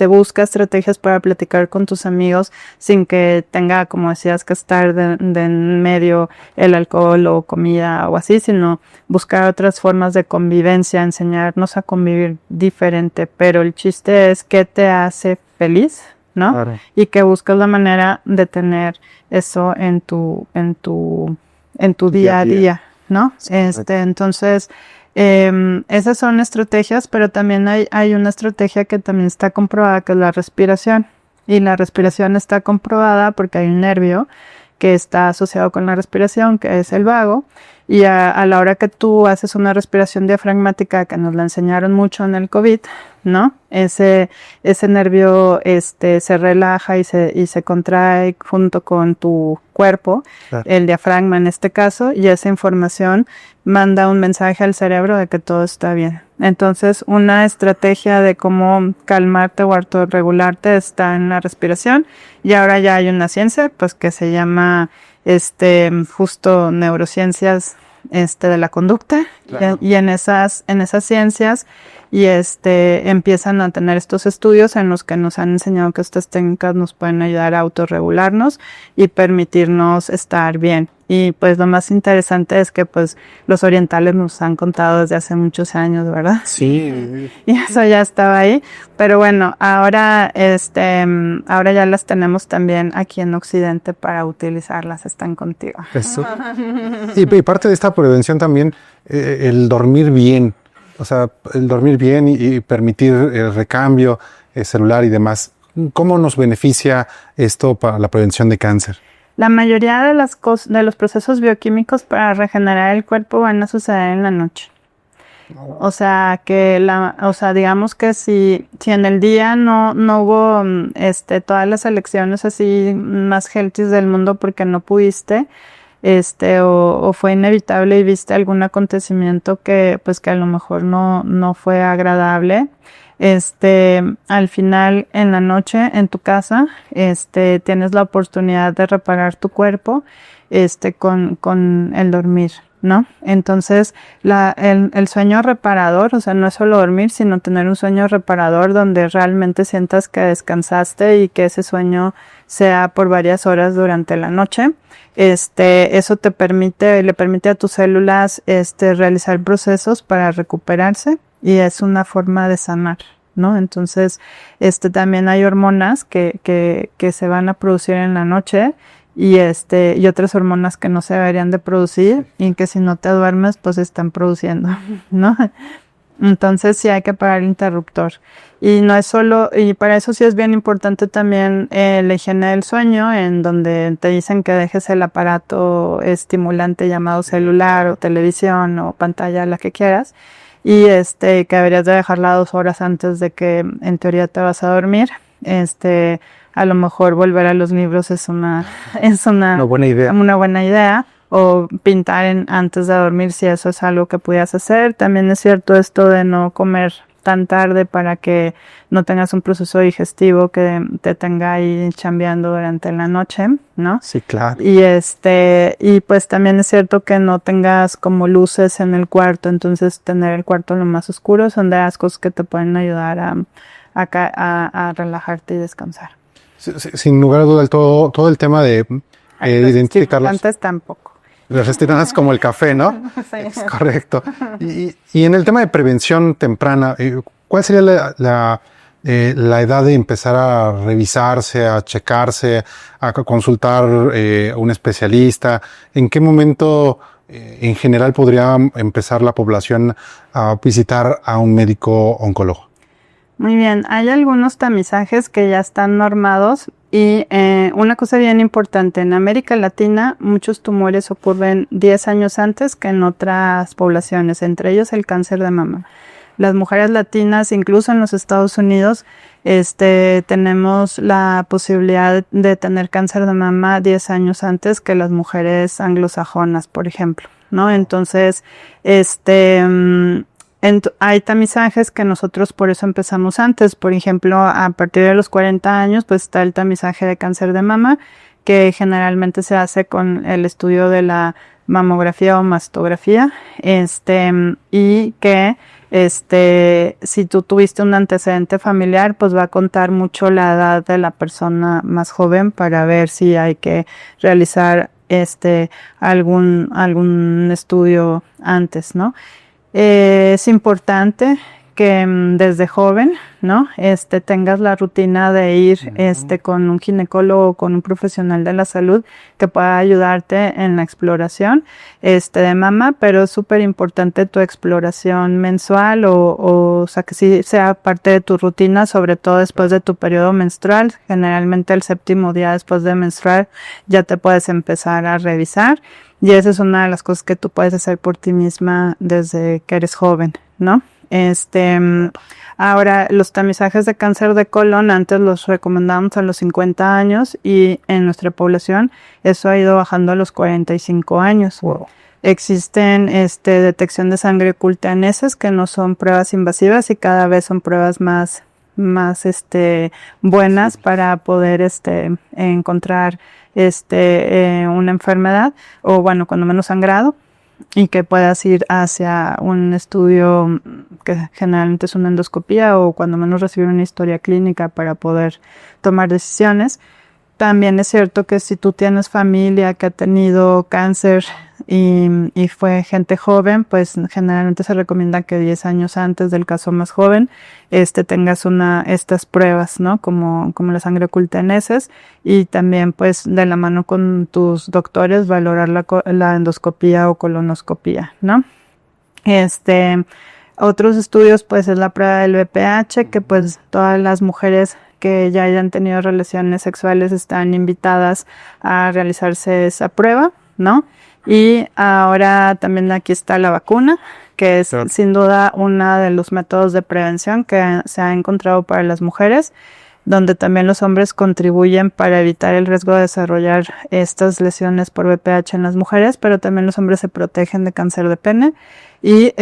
Busca estrategias para platicar con tus amigos sin que tenga, como decías, que estar de en medio el alcohol o comida o así, sino buscar otras formas de convivencia, enseñarnos a convivir diferente. Pero el chiste es qué te hace feliz, ¿no? Claro. Y que buscas la manera de tener eso en tu día a día, ¿no? Entonces, esas son estrategias, pero también hay una estrategia que también está comprobada, que es la respiración. Y la respiración está comprobada porque hay un nervio que está asociado con la respiración, que es el vago. Y a la hora que tú haces una respiración diafragmática, que nos la enseñaron mucho en el COVID, ¿no? Ese nervio se relaja y se contrae junto con tu cuerpo, Claro. el diafragma en este caso, y esa información manda un mensaje al cerebro de que todo está bien. Entonces, una estrategia de cómo calmarte o autorregularte está en la respiración, y ahora ya hay una ciencia, pues, que se llama justo neurociencias de la conducta. Claro. Y en esas ciencias y empiezan a tener estos estudios en los que nos han enseñado que estas técnicas nos pueden ayudar a autorregularnos y permitirnos estar bien. Y pues lo más interesante es que pues los orientales nos han contado desde hace muchos años, ¿verdad? Sí. Y eso ya estaba ahí, pero bueno, ahora ya las tenemos también aquí en Occidente para utilizarlas, están contigo. Eso. Y parte de esta prevención también, el dormir bien, o sea, el dormir bien y permitir el recambio celular y demás. ¿Cómo nos beneficia esto para la prevención de cáncer? La mayoría de los procesos bioquímicos para regenerar el cuerpo van a suceder en la noche. O sea, digamos que si en el día no hubo, todas las elecciones así más healthy del mundo porque no pudiste, o fue inevitable y viste algún acontecimiento que a lo mejor no fue agradable, al final en la noche en tu casa, tienes la oportunidad de reparar tu cuerpo, con el dormir, ¿no? Entonces, el sueño reparador, o sea, no es solo dormir, sino tener un sueño reparador donde realmente sientas que descansaste y que ese sueño sea por varias horas durante la noche. Eso le permite a tus células, realizar procesos para recuperarse y es una forma de sanar, ¿no? Entonces, también hay hormonas que se van a producir en la noche y otras hormonas que no se deberían de producir y que si no te duermes pues están produciendo, ¿no? Entonces sí hay que apagar el interruptor. Y no es solo, y para eso sí es bien importante también la higiene del sueño, en donde te dicen que dejes el aparato estimulante llamado celular o televisión o pantalla, la que quieras, y que deberías de dejarla 2 horas antes de que en teoría te vas a dormir. A lo mejor volver a los libros es una buena idea. Una buena idea, o pintar antes de dormir si eso es algo que pudieras hacer. También es cierto esto de no comer tan tarde para que no tengas un proceso digestivo que te tenga ahí chambeando durante la noche, ¿no? Sí, claro. Y pues también es cierto que no tengas como luces en el cuarto, entonces tener el cuarto lo más oscuro son de las cosas que te pueden ayudar a relajarte y descansar. Sin lugar a duda, todo el tema de identificar los estimulantes tampoco. Los estimulantes como el café, ¿no? Sí. Es correcto. Y en el tema de prevención temprana, ¿cuál sería la edad de empezar a revisarse, a checarse, a consultar a un especialista? ¿En qué momento en general podría empezar la población a visitar a un médico oncólogo? Muy bien, hay algunos tamizajes que ya están normados y una cosa bien importante, en América Latina muchos tumores ocurren 10 años antes que en otras poblaciones, entre ellos el cáncer de mama. Las mujeres latinas, incluso en los Estados Unidos, tenemos la posibilidad de tener cáncer de mama 10 años antes que las mujeres anglosajonas, por ejemplo, ¿no? Entonces, hay tamizajes que nosotros por eso empezamos antes. Por ejemplo, a partir de los 40 años, pues está el tamizaje de cáncer de mama, que generalmente se hace con el estudio de la mamografía o mastografía, y que si tú tuviste un antecedente familiar, pues va a contar mucho la edad de la persona más joven para ver si hay que realizar algún estudio antes, ¿no? Es importante que desde joven, ¿no? Tengas la rutina de ir, con un ginecólogo o con un profesional de la salud que pueda ayudarte en la exploración, de mama, pero es súper importante tu exploración mensual o sea, que sí sea parte de tu rutina, sobre todo después de tu periodo menstrual. Generalmente el 7º día después de menstruar ya te puedes empezar a revisar y esa es una de las cosas que tú puedes hacer por ti misma desde que eres joven, ¿no? Ahora, los tamizajes de cáncer de colon antes los recomendábamos a los 50 años y en nuestra población eso ha ido bajando a los 45 años. Wow. Existen detección de sangre oculta en heces que no son pruebas invasivas y cada vez son pruebas más buenas para poder encontrar una enfermedad o bueno, cuando menos sangrado, y que puedas ir hacia un estudio que generalmente es una endoscopía o cuando menos recibir una historia clínica para poder tomar decisiones. También es cierto que si tú tienes familia que ha tenido cáncer y fue gente joven, pues generalmente se recomienda que 10 años antes del caso más joven tengas estas pruebas, ¿no? Como la sangre oculta en heces, y también pues de la mano con tus doctores valorar la endoscopía o colonoscopía, ¿no? Otros estudios pues es la prueba del BPH, que pues todas las mujeres que ya hayan tenido relaciones sexuales están invitadas a realizarse esa prueba, ¿no? Y ahora también aquí está la vacuna, que es Claro. sin duda uno de los métodos de prevención que se ha encontrado para las mujeres, donde también los hombres contribuyen para evitar el riesgo de desarrollar estas lesiones por VPH en las mujeres, pero también los hombres se protegen de cáncer de pene y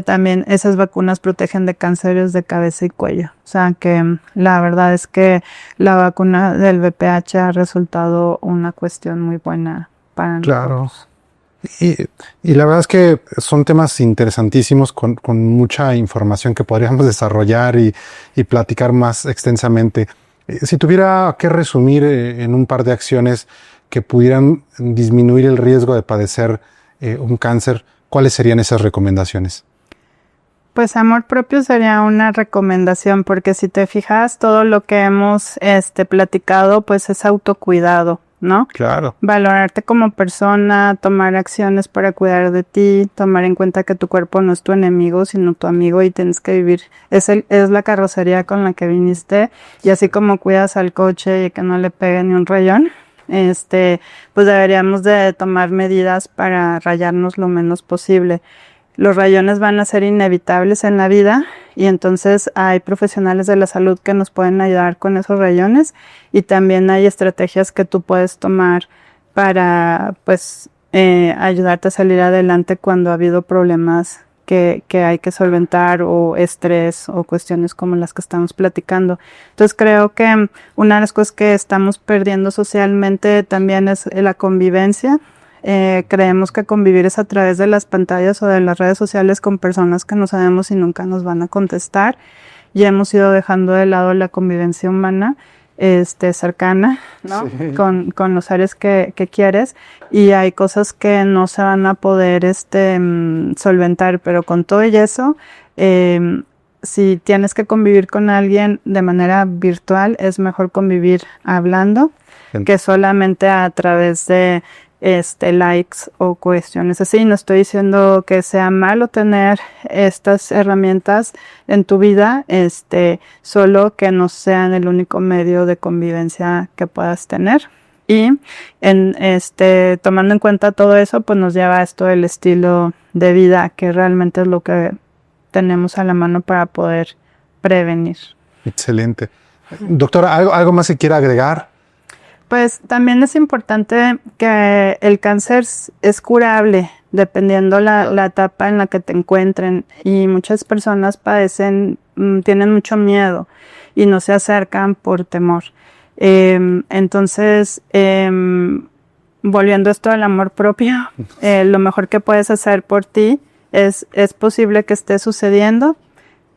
también esas vacunas protegen de cánceres de cabeza y cuello. O sea que la verdad es que la vacuna del VPH ha resultado una cuestión muy buena para Claro. nosotros. Y la verdad es que son temas interesantísimos con mucha información que podríamos desarrollar y platicar más extensamente. Si tuviera que resumir en un par de acciones que pudieran disminuir el riesgo de padecer un cáncer, ¿cuáles serían esas recomendaciones? Pues amor propio sería una recomendación, porque si te fijas, todo lo que hemos platicado, pues es autocuidado, ¿no? Claro. Valorarte como persona, tomar acciones para cuidar de ti, tomar en cuenta que tu cuerpo no es tu enemigo, sino tu amigo y tienes que vivir. Es la carrocería con la que viniste, y así como cuidas al coche y que no le pegue ni un rayón, pues deberíamos de tomar medidas para rayarnos lo menos posible. Los rayones van a ser inevitables en la vida y entonces hay profesionales de la salud que nos pueden ayudar con esos rayones, y también hay estrategias que tú puedes tomar para pues ayudarte a salir adelante cuando ha habido problemas que hay que solventar, o estrés o cuestiones como las que estamos platicando. Entonces creo que una de las cosas que estamos perdiendo socialmente también es la convivencia. Creemos que convivir es a través de las pantallas o de las redes sociales con personas que no sabemos y nunca nos van a contestar. Ya hemos ido dejando de lado la convivencia humana cercana, ¿no? Sí. Con los seres que quieres, y hay cosas que no se van a poder solventar, pero con todo y eso, si tienes que convivir con alguien de manera virtual, es mejor convivir hablando que solamente a través de likes o cuestiones así. No estoy diciendo que sea malo tener estas herramientas en tu vida, solo que no sean el único medio de convivencia que puedas tener. Y tomando en cuenta todo eso, pues nos lleva a esto del estilo de vida, que realmente es lo que tenemos a la mano para poder prevenir. Excelente. Doctora, ¿algo más que quiera agregar? Pues también es importante que el cáncer es curable dependiendo la etapa en la que te encuentren, y muchas personas tienen mucho miedo y no se acercan por temor. Entonces, volviendo esto al amor propio, lo mejor que puedes hacer por ti es posible que esté sucediendo.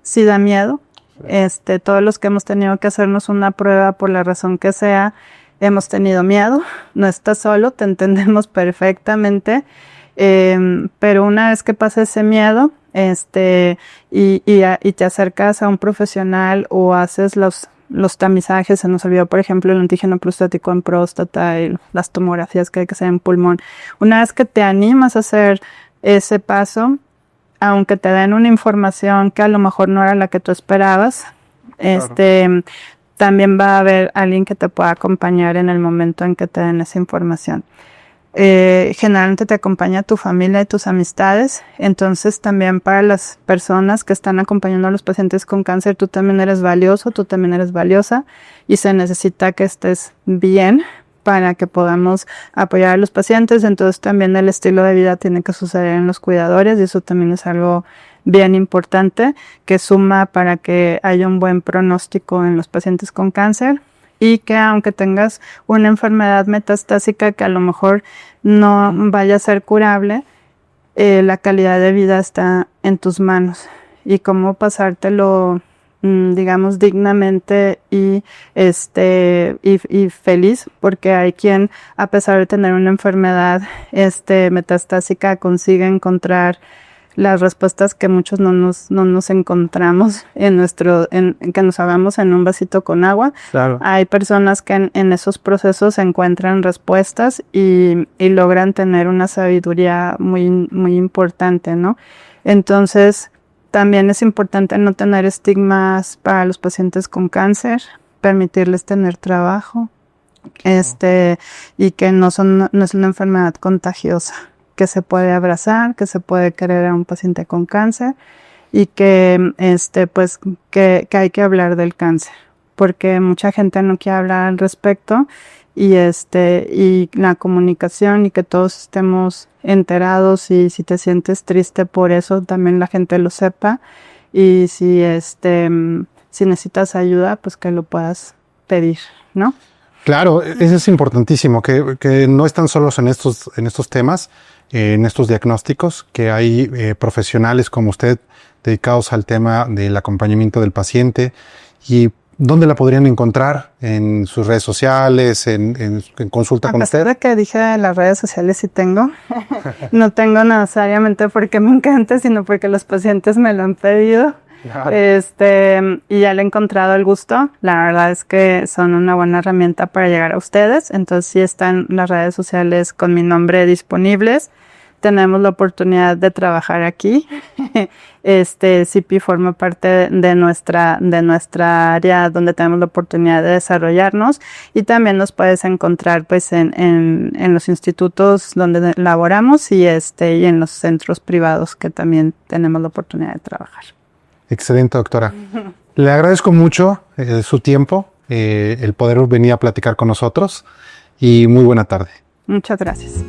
Si da miedo, todos los que hemos tenido que hacernos una prueba por la razón que sea, hemos tenido miedo. No estás solo, te entendemos perfectamente, pero una vez que pasa ese miedo, y te acercas a un profesional o haces los tamizajes, se nos olvidó por ejemplo el antígeno prostático en próstata y las tomografías que hay que hacer en pulmón. Una vez que te animas a hacer ese paso, aunque te den una información que a lo mejor no era la que tú esperabas, Claro. también va a haber alguien que te pueda acompañar en el momento en que te den esa información. Generalmente te acompaña tu familia y tus amistades, entonces también para las personas que están acompañando a los pacientes con cáncer, tú también eres valioso, tú también eres valiosa, y se necesita que estés bien para que podamos apoyar a los pacientes. Entonces también el estilo de vida tiene que suceder en los cuidadores, y eso también es algo bien importante que suma para que haya un buen pronóstico en los pacientes con cáncer, y que aunque tengas una enfermedad metastásica que a lo mejor no vaya a ser curable, la calidad de vida está en tus manos, y cómo pasártelo digamos dignamente y feliz, porque hay quien, a pesar de tener una enfermedad metastásica, consigue encontrar las respuestas que muchos no nos encontramos en que nos hagamos en un vasito con agua. Claro. Hay personas que en esos procesos encuentran respuestas y logran tener una sabiduría muy, muy importante, ¿no? Entonces, también es importante no tener estigmas para los pacientes con cáncer, permitirles tener trabajo, y que no es una enfermedad contagiosa. que se puede abrazar, que se puede querer a un paciente con cáncer y que, pues, que hay que hablar del cáncer, porque mucha gente no quiere hablar al respecto y y la comunicación y que todos estemos enterados y si te sientes triste por eso, también la gente lo sepa y si si necesitas ayuda, pues que lo puedas pedir, ¿no? Claro, eso es importantísimo, que no están solos en estos temas, en estos diagnósticos, que hay profesionales como usted dedicados al tema del acompañamiento del paciente. ¿Y dónde la podrían encontrar? ¿En sus redes sociales? ¿En consulta con usted? A pesar de que dije las redes sociales sí tengo, no tengo necesariamente porque me encanta, sino porque los pacientes me lo han pedido. Claro. Y ya le he encontrado el gusto. La verdad es que son una buena herramienta para llegar a ustedes. Entonces sí están las redes sociales con mi nombre disponibles. Tenemos la oportunidad de trabajar aquí. CIPI forma parte de nuestra área donde tenemos la oportunidad de desarrollarnos y también nos puedes encontrar pues en los institutos donde laboramos y en los centros privados que también tenemos la oportunidad de trabajar. Excelente, doctora. Le agradezco mucho su tiempo, el poder venir a platicar con nosotros y muy buena tarde. Muchas gracias.